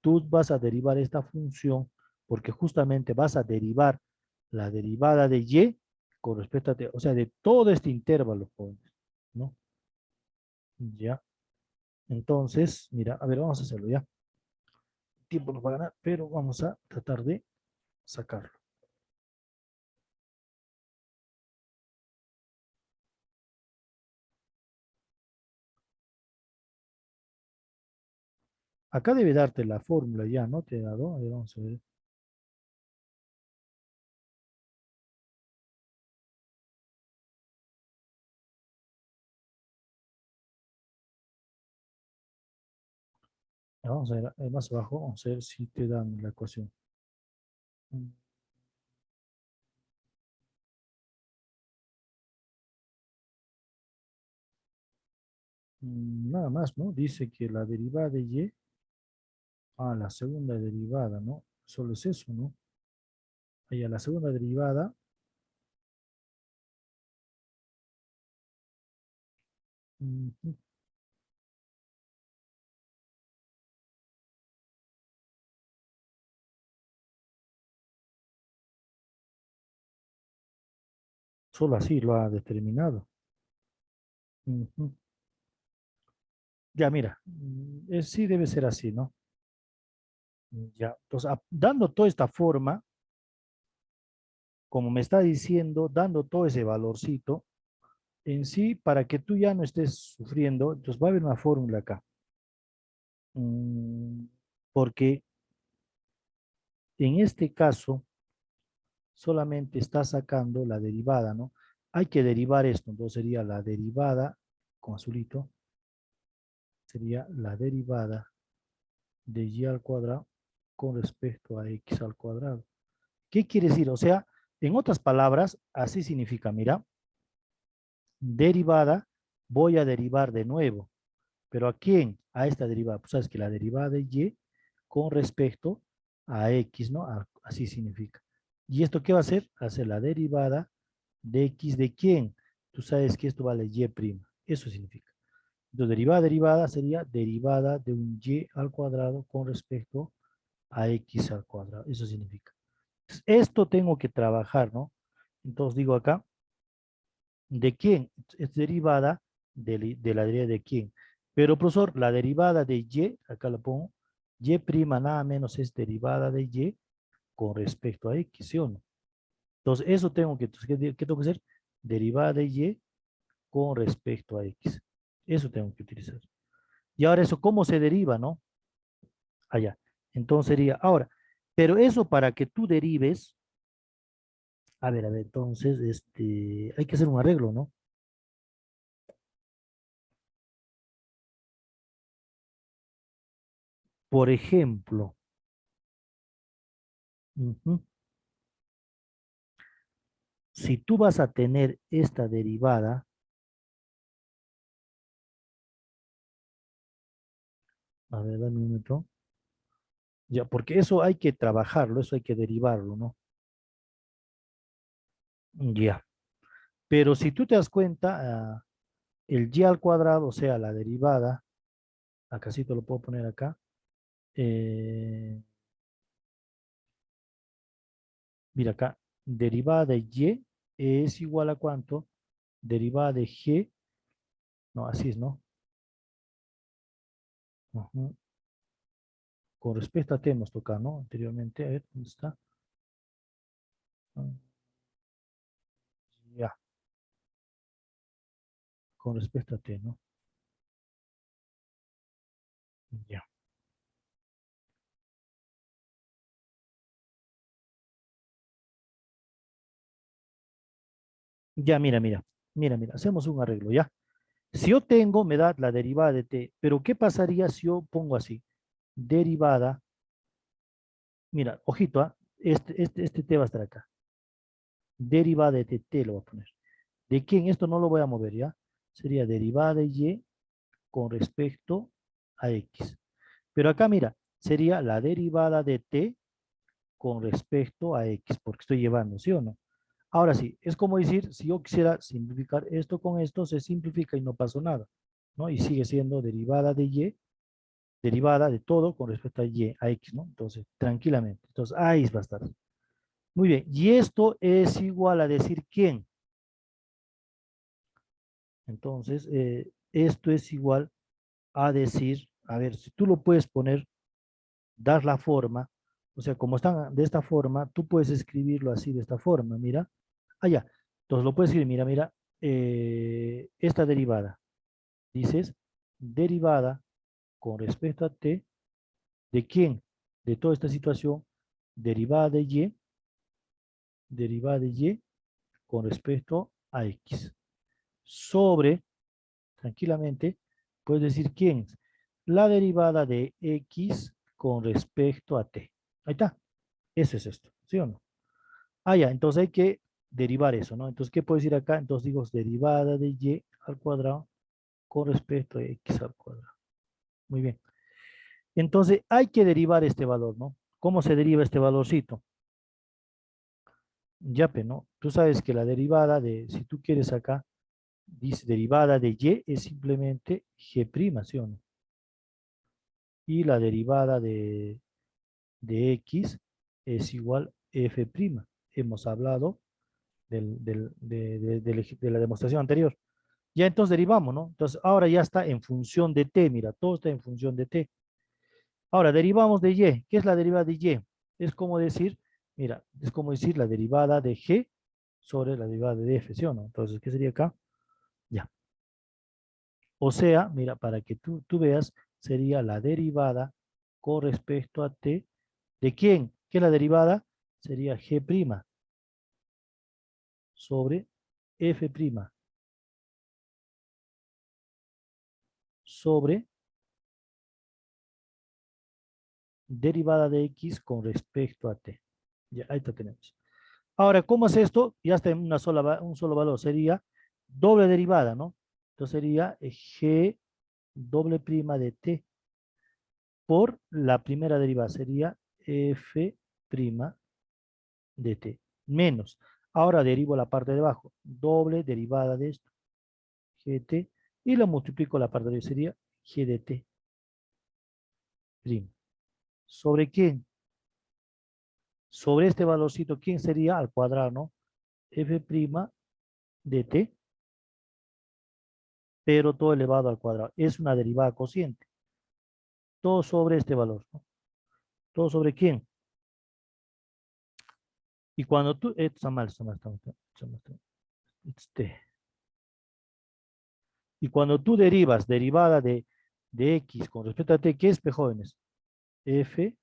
tú vas a derivar esta función porque justamente vas a derivar la derivada de y con respecto a t, o sea, de todo este intervalo, jóvenes, ¿no? Ya. Entonces, mira, a ver, vamos a hacerlo ya. Tiempo nos va a ganar, pero vamos a tratar de sacarlo. Acá debe darte la fórmula ya, ¿no? Te he dado, a ver, vamos a ver. Vamos a ver más abajo, vamos a ver si te dan la ecuación. Nada más, ¿no? Dice que la derivada de y, la segunda derivada, ¿no? Solo es eso, ¿no? Ahí a la segunda derivada, ujú, solo así lo ha determinado. Ujú. Ya, mira, sí debe ser así, ¿no? Ya, entonces, dando toda esta forma, como me está diciendo, dando todo ese valorcito, en sí, para que tú ya no estés sufriendo, entonces va a haber una fórmula acá. Mm, porque en este caso, solamente está sacando la derivada, ¿no? Hay que derivar esto, entonces sería la derivada, con azulito, sería la derivada de y al cuadrado con respecto a x al cuadrado. ¿Qué quiere decir? O sea, en otras palabras, así significa, mira, derivada, voy a derivar de nuevo. ¿Pero a quién? A esta derivada. Pues sabes que la derivada de y con respecto a x, ¿no? Así significa. ¿Y esto qué va a hacer? Hacer la derivada de x de quién. Tú sabes que esto vale y'. Eso significa. Entonces, derivada sería derivada de un y al cuadrado con respecto a x al cuadrado. Eso significa. Entonces, esto tengo que trabajar, ¿no? Entonces digo acá, ¿de quién? Es derivada de la derivada de quién. Pero, profesor, la derivada de y, acá la pongo, y' nada menos es derivada de y con respecto a x, ¿sí o no? Entonces, eso tengo que, ¿qué tengo que hacer? Derivada de y con respecto a x. Eso tengo que utilizar. Y ahora eso, ¿cómo se deriva, no? Allá. Entonces sería, ahora, pero eso para que tú derives, a ver, entonces, hay que hacer un arreglo, ¿no? Por ejemplo, ujú, si tú vas a tener esta derivada, a ver, dame un minuto, ya, porque eso hay que trabajarlo, eso hay que derivarlo, ¿no? Ya, pero si tú te das cuenta, el y al cuadrado, o sea, la derivada, acá sí te lo puedo poner acá, mira acá, derivada de y es igual a ¿cuánto? Derivada de g, no, así es, ¿no? Ujú. Con respecto a t hemos tocado, ¿no? Anteriormente, a ver, ¿dónde está? Ah, ya, con respecto a t, ¿no? Ya. Ya, mira, hacemos un arreglo, ¿ya? Si yo tengo, me da la derivada de t, pero ¿qué pasaría si yo pongo así? Derivada, mira, ojito, ¿ah? Este t va a estar acá. Derivada de t lo voy a poner. ¿De quién? Esto no lo voy a mover, ¿ya? Sería derivada de y con respecto a x. Pero acá, mira, sería la derivada de t con respecto a x, porque estoy llevando, ¿sí o no? Ahora sí, es como decir, si yo quisiera simplificar esto con esto, se simplifica y no pasó nada, ¿no? Y sigue siendo derivada de y, derivada de todo con respecto a y, a x, ¿no? Entonces, tranquilamente. Entonces, ahí va a estar. Muy bien, y esto es igual a decir quién. Entonces, esto es igual a decir, a ver, si tú lo puedes poner, dar la forma, o sea, como están de esta forma, tú puedes escribirlo así, de esta forma, mira, allá. Entonces lo puedes escribir, mira, esta derivada, dices, derivada con respecto a t, ¿de quién? De toda esta situación, derivada de y con respecto a x, sobre, tranquilamente, puedes decir quién, la derivada de x con respecto a t. Ahí está. Eso es esto, ¿sí o no? Ah, ya, entonces hay que derivar eso, ¿no? Entonces, ¿qué puedo decir acá? Entonces digo, derivada de y al cuadrado con respecto a x al cuadrado. Muy bien. Entonces, hay que derivar este valor, ¿no? ¿Cómo se deriva este valorcito? Yape, ¿no? Tú sabes que la derivada de, si tú quieres acá, dice derivada de y es simplemente g', ¿sí o no? Y la derivada de x es igual f'. Hemos hablado de la demostración anterior. Ya entonces derivamos, ¿no? Entonces ahora ya está en función de t, mira, todo está en función de t. Ahora derivamos de y. ¿Qué es la derivada de y? Es como decir, mira, es como decir la derivada de g sobre la derivada de f, ¿sí o no? Entonces, ¿qué sería acá? Ya. O sea, mira, para que tú veas, sería la derivada con respecto a t. ¿De quién? ¿Qué es la derivada? Sería G' sobre F' sobre derivada de X con respecto a T. Ya, ahí lo tenemos. Ahora, ¿cómo es esto? Ya está en un solo valor. Sería doble derivada, ¿no? Entonces sería G doble prima de T por la primera derivada. Sería F' de T menos. Ahora derivo la parte de abajo. Doble derivada de esto. GT. Y lo multiplico la parte de abajo. Sería G de T. Prima. ¿Sobre quién? Sobre este valorcito, ¿quién sería? Al cuadrado, ¿no? F' de T, pero todo elevado al cuadrado. Es una derivada cociente. Todo sobre este valor, ¿no? ¿Todo sobre quién? Y cuando tú... está mal, está mal, está mal, está mal, está mal. Este. Y cuando tú derivas derivada de X con respecto a T, ¿qué es, P, jóvenes? F,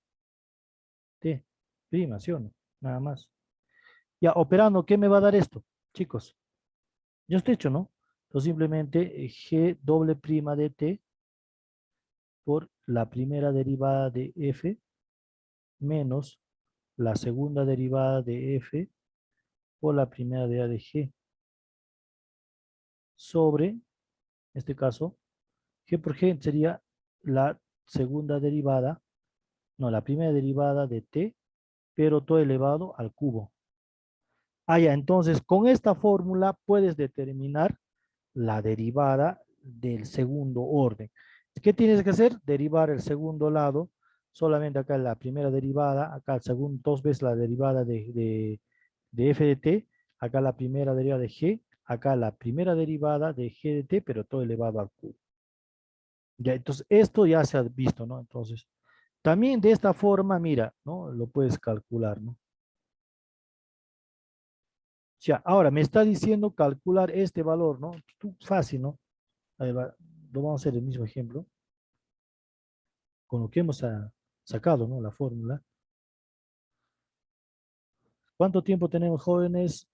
T, prima, ¿sí o no? Nada más. Ya, operando, ¿qué me va a dar esto? Chicos, ya está hecho, ¿no? Entonces simplemente G doble prima de T por la primera derivada de F menos la segunda derivada de F por la primera derivada de G sobre, en este caso, G por G sería la segunda derivada, no, la primera derivada de T, pero todo elevado al cubo. Ah, ya, entonces con esta fórmula puedes determinar la derivada del segundo orden. ¿Qué tienes que hacer? Derivar el segundo lado, solamente acá la primera derivada, acá el segundo, dos veces la derivada de f de t, acá la primera derivada de g, acá la primera derivada de g de t, pero todo elevado al cubo. Ya, entonces esto ya se ha visto, ¿no? Entonces, también de esta forma, mira, ¿no? Lo puedes calcular, ¿no? Ya, ahora me está diciendo calcular este valor, ¿no? Tú, fácil, ¿no? Ahí va, lo vamos a hacer el mismo ejemplo, con lo que hemos sacado, ¿no? La fórmula. ¿Cuánto tiempo tenemos, jóvenes?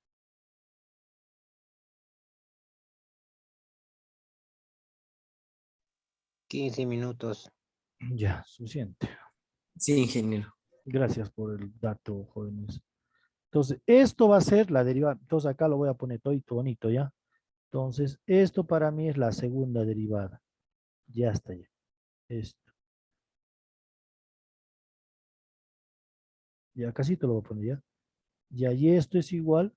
15 minutos. Ya, suficiente. Sí, ingeniero. Gracias por el dato, jóvenes. Entonces, esto va a ser la derivada. Entonces, acá lo voy a poner todo bonito, ¿ya? Entonces, esto para mí es la segunda derivada. Ya está, ya. Esto. Ya casi te lo voy a poner, ¿ya? Ya, y esto es igual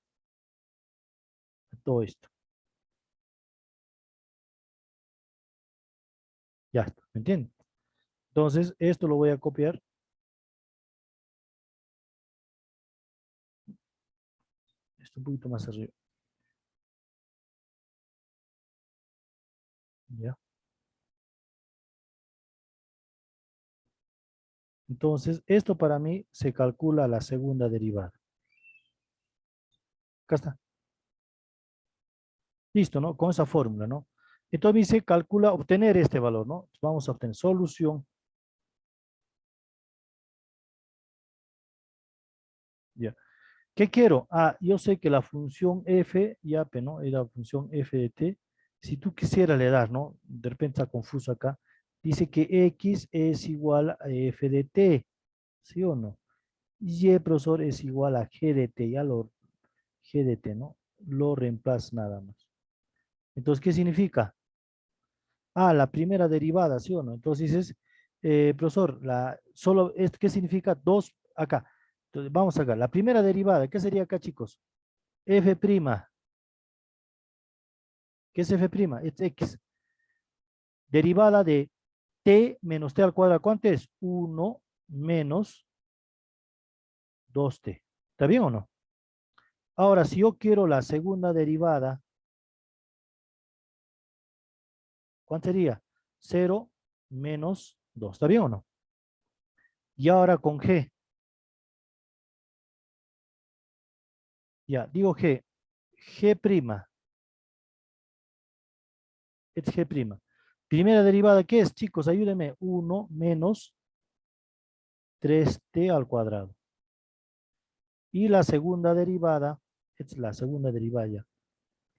a todo esto. Ya está, ¿me entienden? Entonces, esto lo voy a copiar. Esto un poquito más arriba. ¿Ya? Entonces, esto para mí se calcula la segunda derivada. Acá está. Listo, ¿no? Con esa fórmula, ¿no? Entonces me dice, calcula obtener este valor, ¿no? Vamos a obtener solución. Ya. ¿Qué quiero? Ah, yo sé que la función f, ya, ¿no? Es la función f de t. Si tú quisieras le das, ¿no? De repente está confuso acá. Dice que x es igual a f de t, ¿sí o no? Y, profesor, es igual a g de t, ya lo, g de t, ¿no? Lo reemplazo nada más. Entonces, ¿qué significa? Ah, la primera derivada, ¿sí o no? Entonces dices, profesor, ¿qué significa 2 acá? Entonces, vamos acá. La primera derivada, ¿qué sería acá, chicos? F'. ¿Qué es F'? Es X. Derivada de T menos T al cuadrado. ¿Cuánto es? 1 menos 2T. ¿Está bien o no? Ahora, si yo quiero la segunda derivada, ¿cuánto sería? 0 menos 2. ¿Está bien o no? Y ahora con G. Ya, digo G. G'. Es G'. Primera derivada, ¿qué es, chicos? Ayúdenme. 1 menos 3T al cuadrado. Y la segunda derivada, es la segunda derivada ya.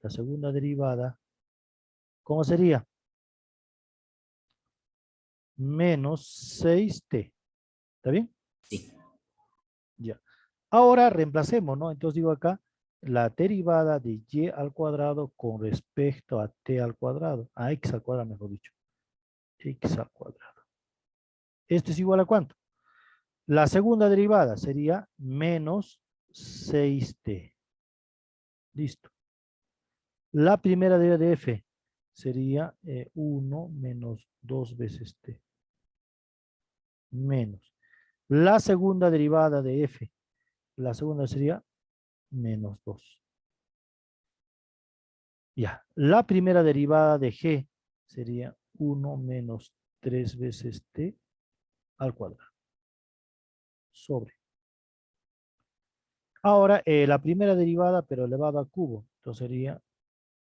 La segunda derivada, ¿cómo sería? Menos 6t. ¿Está bien? Sí. Ya. Ahora reemplacemos, ¿no? Entonces digo acá, la derivada de y al cuadrado con respecto a t al cuadrado, a x al cuadrado, mejor dicho. X al cuadrado. ¿Esto es igual a cuánto? La segunda derivada sería menos 6t. Listo. La primera derivada de f sería 1 menos 2 veces t. Menos. La segunda derivada de f, la segunda sería menos 2. Ya. La primera derivada de g sería 1 menos 3 veces t al cuadrado. Sobre. Ahora, la primera derivada, pero elevada a cubo. Entonces sería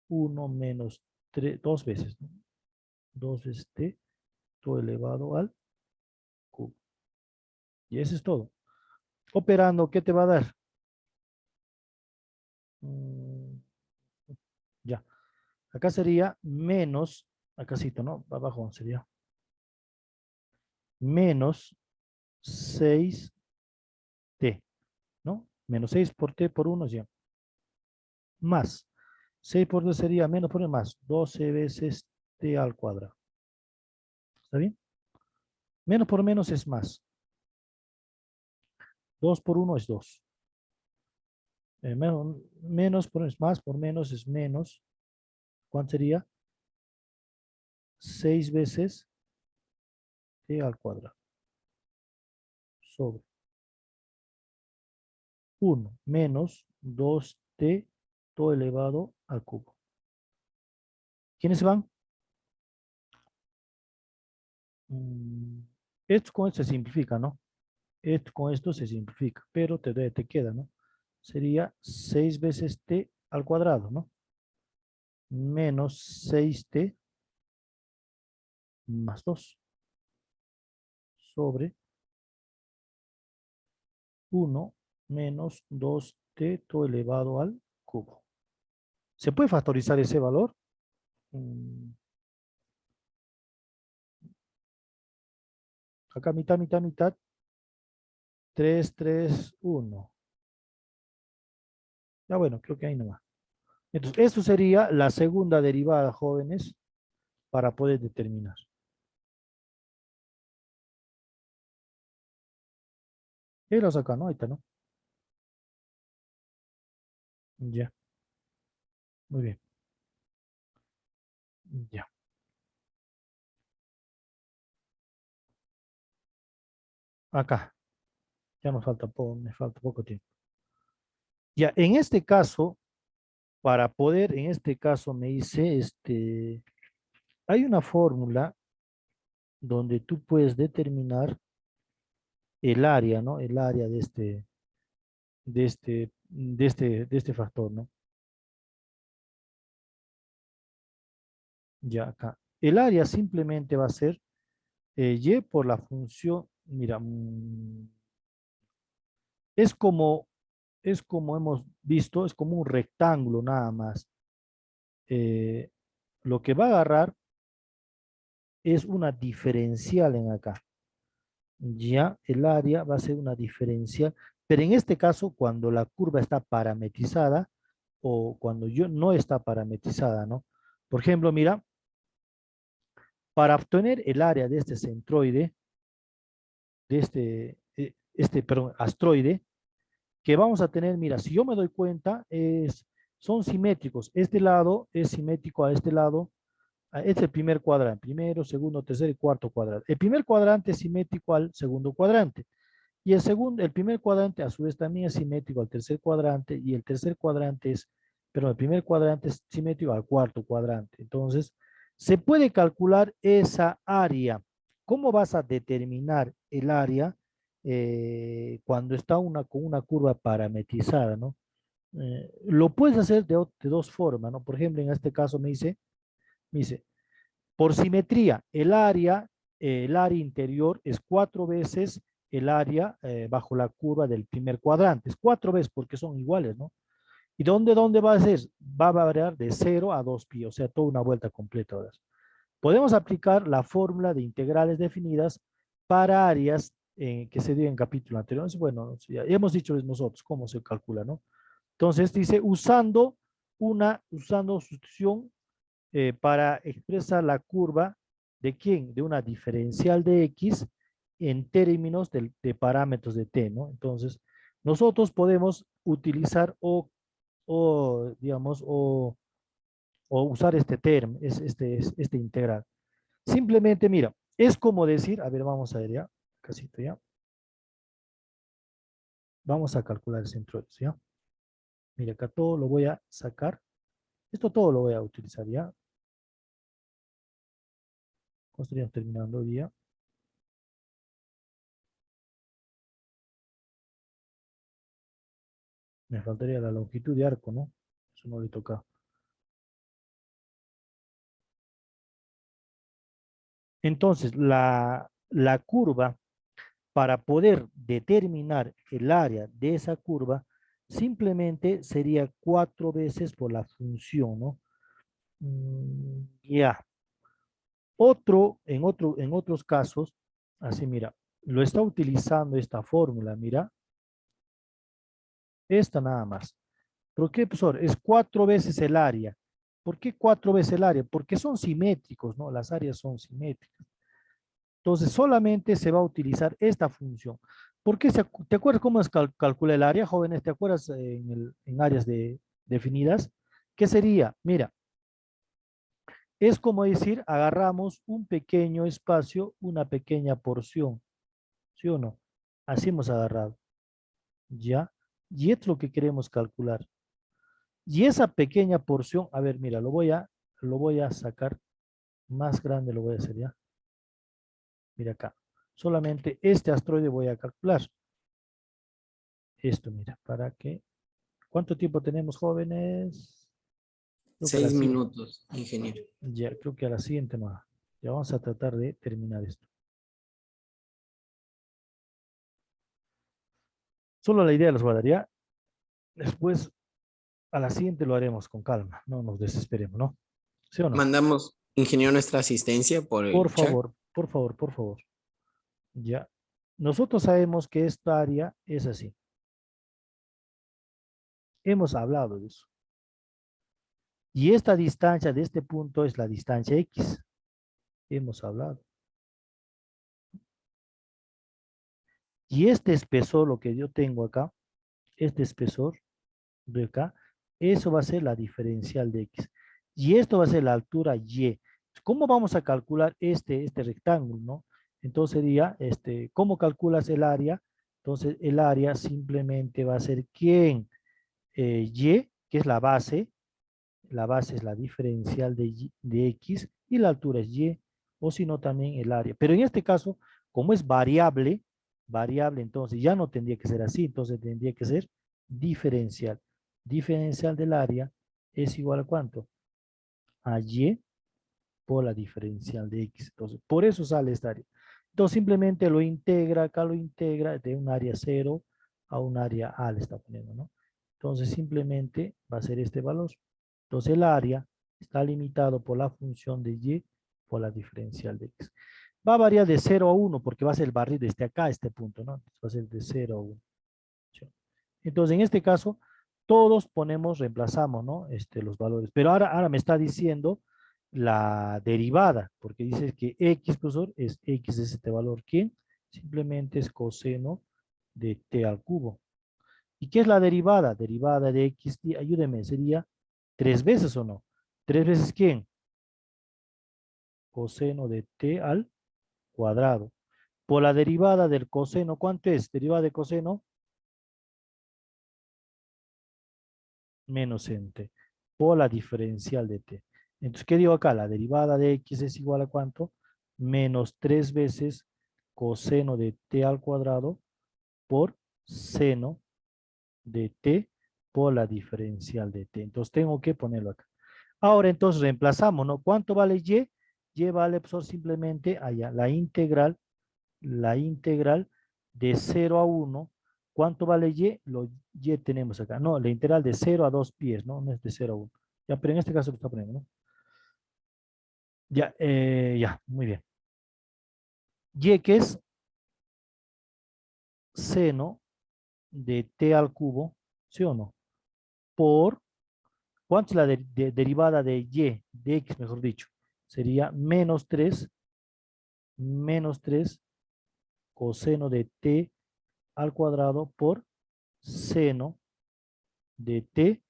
1 menos 3, 2 veces, ¿no? 2 veces t, todo elevado al cubo. Y eso es todo. Operando, ¿qué te va a dar? Mm, ya. Acá sería menos, acácito, ¿no? Abajo sería menos 6t, ¿no? Menos 6 por t por 1 ya. Más. 6 por 2 sería menos por 1 más. 12 veces t al cuadrado. ¿Está bien? Menos por menos es más. 2 por 1 es 2. Menos por es más, por menos es menos. ¿Cuánto sería? 6 veces t al cuadrado. Sobre 1 menos 2t todo elevado al cubo. ¿Quiénes se van? Esto con esto se simplifica, ¿no? Esto con esto se simplifica, pero te queda, ¿no? Sería 6 veces t al cuadrado, ¿no? Menos 6t más 2 sobre 1 menos 2t todo elevado al cubo. ¿Se puede factorizar ese valor? Acá mitad, mitad, mitad. 3, 3, 1. Ya bueno, creo que ahí nomás. Entonces, esto sería la segunda derivada, jóvenes, para poder determinar. Eros acá, ¿no? Ahí está, ¿no? Ya, muy bien. Ya. Acá. Ya nos falta poco, me falta poco tiempo. Ya, en este caso, para poder, en este caso me dice, hay una fórmula donde tú puedes determinar el área, ¿no? El área de este factor, ¿no? Ya acá. El área simplemente va a ser y por la función, mira, es como, es como hemos visto, es como un rectángulo nada más. Eh, lo que va a agarrar es una diferencial en acá. Ya el área va a ser una diferencial, pero en este caso cuando la curva está parametrizada o cuando yo no está parametrizada, ¿no? Por ejemplo, mira, para obtener el área de este centroide, de perdón, astroide, que vamos a tener, mira, si yo me doy cuenta, son simétricos. Este lado es simétrico a este lado. Este es el primer cuadrante, primero, segundo, tercer y cuarto cuadrante. El primer cuadrante es simétrico al segundo cuadrante. Y el primer cuadrante a su vez también es simétrico al tercer cuadrante y el tercer cuadrante pero el primer cuadrante es simétrico al cuarto cuadrante. Entonces, se puede calcular esa área. ¿Cómo vas a determinar el área cuando está con una curva parametrizada, ¿no? Lo puedes hacer de dos formas, ¿no? Por ejemplo, en este caso me dice, por simetría, el área interior es 4 veces el área bajo la curva del primer cuadrante. Es 4 veces porque son iguales, ¿no? ¿Y dónde va a ser? Va a variar de 0 a 2pi, o sea, toda una vuelta completa ahora. Podemos aplicar la fórmula de integrales definidas para áreas que se dio en capítulo anterior. Bueno, ya hemos dicho nosotros cómo se calcula, ¿no? Entonces dice, usando sustitución para expresar la curva de quién, de una diferencial de x en términos de parámetros de t, ¿no? Entonces, nosotros podemos utilizar digamos, o usar este término, este integral. Simplemente, mira, es como decir, a ver, vamos a ver ya, casito ya. Vamos a calcular el centro de eso, ¿ya? Mira, acá todo lo voy a sacar. Esto todo lo voy a utilizar, ¿ya? Estaríamos terminando el día. Me faltaría la longitud de arco, ¿no? Eso no le toca. Entonces, la curva, para poder determinar el área de esa curva, simplemente sería 4 veces por la función, ¿no? Ya. En otros casos, así mira, lo está utilizando esta fórmula, mira, esta nada más. ¿Por qué, profesor? Es 4 veces el área. ¿Por qué 4 veces el área? Porque son simétricos, ¿no? Las áreas son simétricas. Entonces, solamente se va a utilizar esta función. ¿Por qué? ¿Te acuerdas cómo se calcula el área, jóvenes? ¿Te acuerdas en áreas definidas? ¿Qué sería? Mira, es como decir, agarramos un pequeño espacio, una pequeña porción, ¿sí o no? Así hemos agarrado, ¿ya? Y es lo que queremos calcular. Y esa pequeña porción, a ver, mira, lo voy a sacar más grande, lo voy a hacer ya. Mira acá. Solamente este asteroide voy a calcular. Esto, mira, para que... ¿Cuánto tiempo tenemos, jóvenes? Creo que a la 6 siguiente. minutos, ingeniero. Ya, creo que a la siguiente no. Ya vamos a tratar de terminar esto. Solo la idea los guardaría. Después, a la siguiente lo haremos con calma. No nos desesperemos, ¿no? ¿Sí o no? Mandamos, ingeniero, nuestra asistencia por Por el chat. favor, por favor, por favor. Ya. Nosotros sabemos que esta área es así. Hemos hablado de eso. Y esta distancia de este punto es la distancia X. Hemos hablado. Y este espesor, lo que yo tengo acá, este espesor de acá, eso va a ser la diferencial de X. Y esto va a ser la altura Y. ¿Cómo vamos a calcular este rectángulo, no? Entonces sería, ¿cómo calculas el área? Entonces el área simplemente va a ser ¿quién? Y, que es la base es la diferencial de X y la altura es Y, o si no también el área. Pero en este caso, como es variable, entonces ya no tendría que ser así, entonces tendría que ser diferencial. Diferencial del área es igual a ¿cuánto? A Y por la diferencial de X. Entonces, por eso sale esta área. Entonces simplemente lo integra, acá lo integra de un área 0 a un área A le está poniendo, ¿no? Entonces simplemente va a ser este valor. Entonces el área está limitado por la función de Y por la diferencial de X. Va a variar de 0 a 1 porque va a ser el barril desde acá a este punto, ¿no? Va a ser de 0 a 1. Entonces en este caso todos reemplazamos, ¿no? Los valores. Pero ahora me está diciendo la derivada, porque dice que X, profesor, es X es este valor que simplemente es coseno de T al cubo. ¿Y qué es la derivada? Derivada de X, ayúdeme, sería 3 veces o no. ¿3 veces quién? Coseno de T al cuadrado. Por la derivada del coseno, ¿cuánto es? Derivada de coseno, menos en T, por la diferencial de T. Entonces, ¿qué digo acá? La derivada de X es igual a ¿cuánto? Menos 3 veces coseno de T al cuadrado por seno de T por la diferencial de T. Entonces, tengo que ponerlo acá. Ahora, entonces, reemplazamos, ¿no? ¿Cuánto vale Y? Y vale, pues, simplemente allá, la integral de 0 a 1, ¿cuánto vale y? Lo y tenemos acá. No, la integral de 0 a 2 pies, ¿no? No es de 0 a 1. Ya, pero en este caso lo está poniendo, ¿no? Ya, ya, muy bien. Y que es seno de t al cubo, ¿sí o no? Por, ¿cuánto es la derivada de y, de x, mejor dicho? Sería menos 3 coseno de t al cuadrado por seno de t,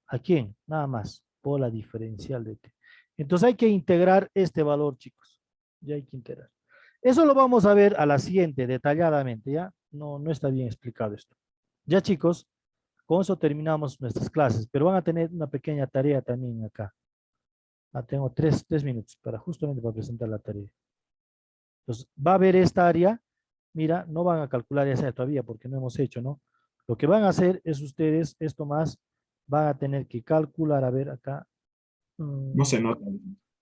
¿a quién? Nada más, por la diferencial de t. Entonces hay que integrar este valor, chicos. Ya hay que integrar. Eso lo vamos a ver a la siguiente, detalladamente, ¿ya? No, no está bien explicado esto. Ya, chicos, con eso terminamos nuestras clases, pero van a tener una pequeña tarea también acá. Tengo tres minutos justamente para presentar la tarea. Entonces, va a haber esta área. Mira, no van a calcular esa todavía porque no hemos hecho, ¿no? Lo que van a hacer es ustedes, esto más, van a tener que calcular, a ver acá. No se nota.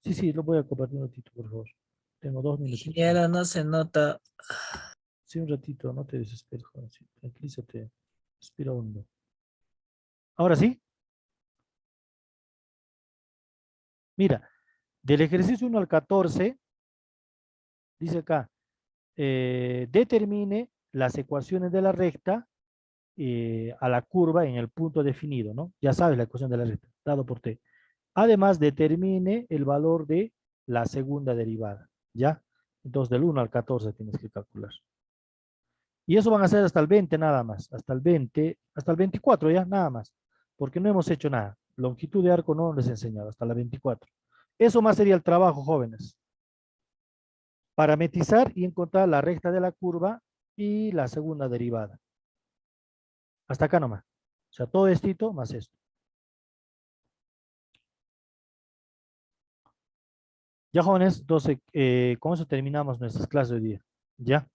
Sí, sí, lo voy a compartir un ratito, por favor. Tengo 2 minutos. Ingeniero, no se nota. Sí, un ratito, no te desesperes, jovencito. Tranquilízate. Respira hondo. Ahora sí. Mira, del ejercicio 1 al 14, dice acá, determine las ecuaciones de la recta a la curva en el punto definido, ¿no? Ya sabes la ecuación de la recta, dado por t. Además, determine el valor de la segunda derivada, ¿ya? Entonces, del 1 al 14 tienes que calcular. Y eso van a ser hasta el 20 nada más, hasta el 20, hasta el 24 ya, nada más, porque no hemos hecho nada. Longitud de arco no les he enseñado, hasta la 24. Eso más sería el trabajo, jóvenes. Parametrizar y encontrar la recta de la curva y la segunda derivada. Hasta acá nomás. O sea, todo esto más esto. Ya, jóvenes, entonces con eso terminamos nuestras clases de hoy día. ¿Ya?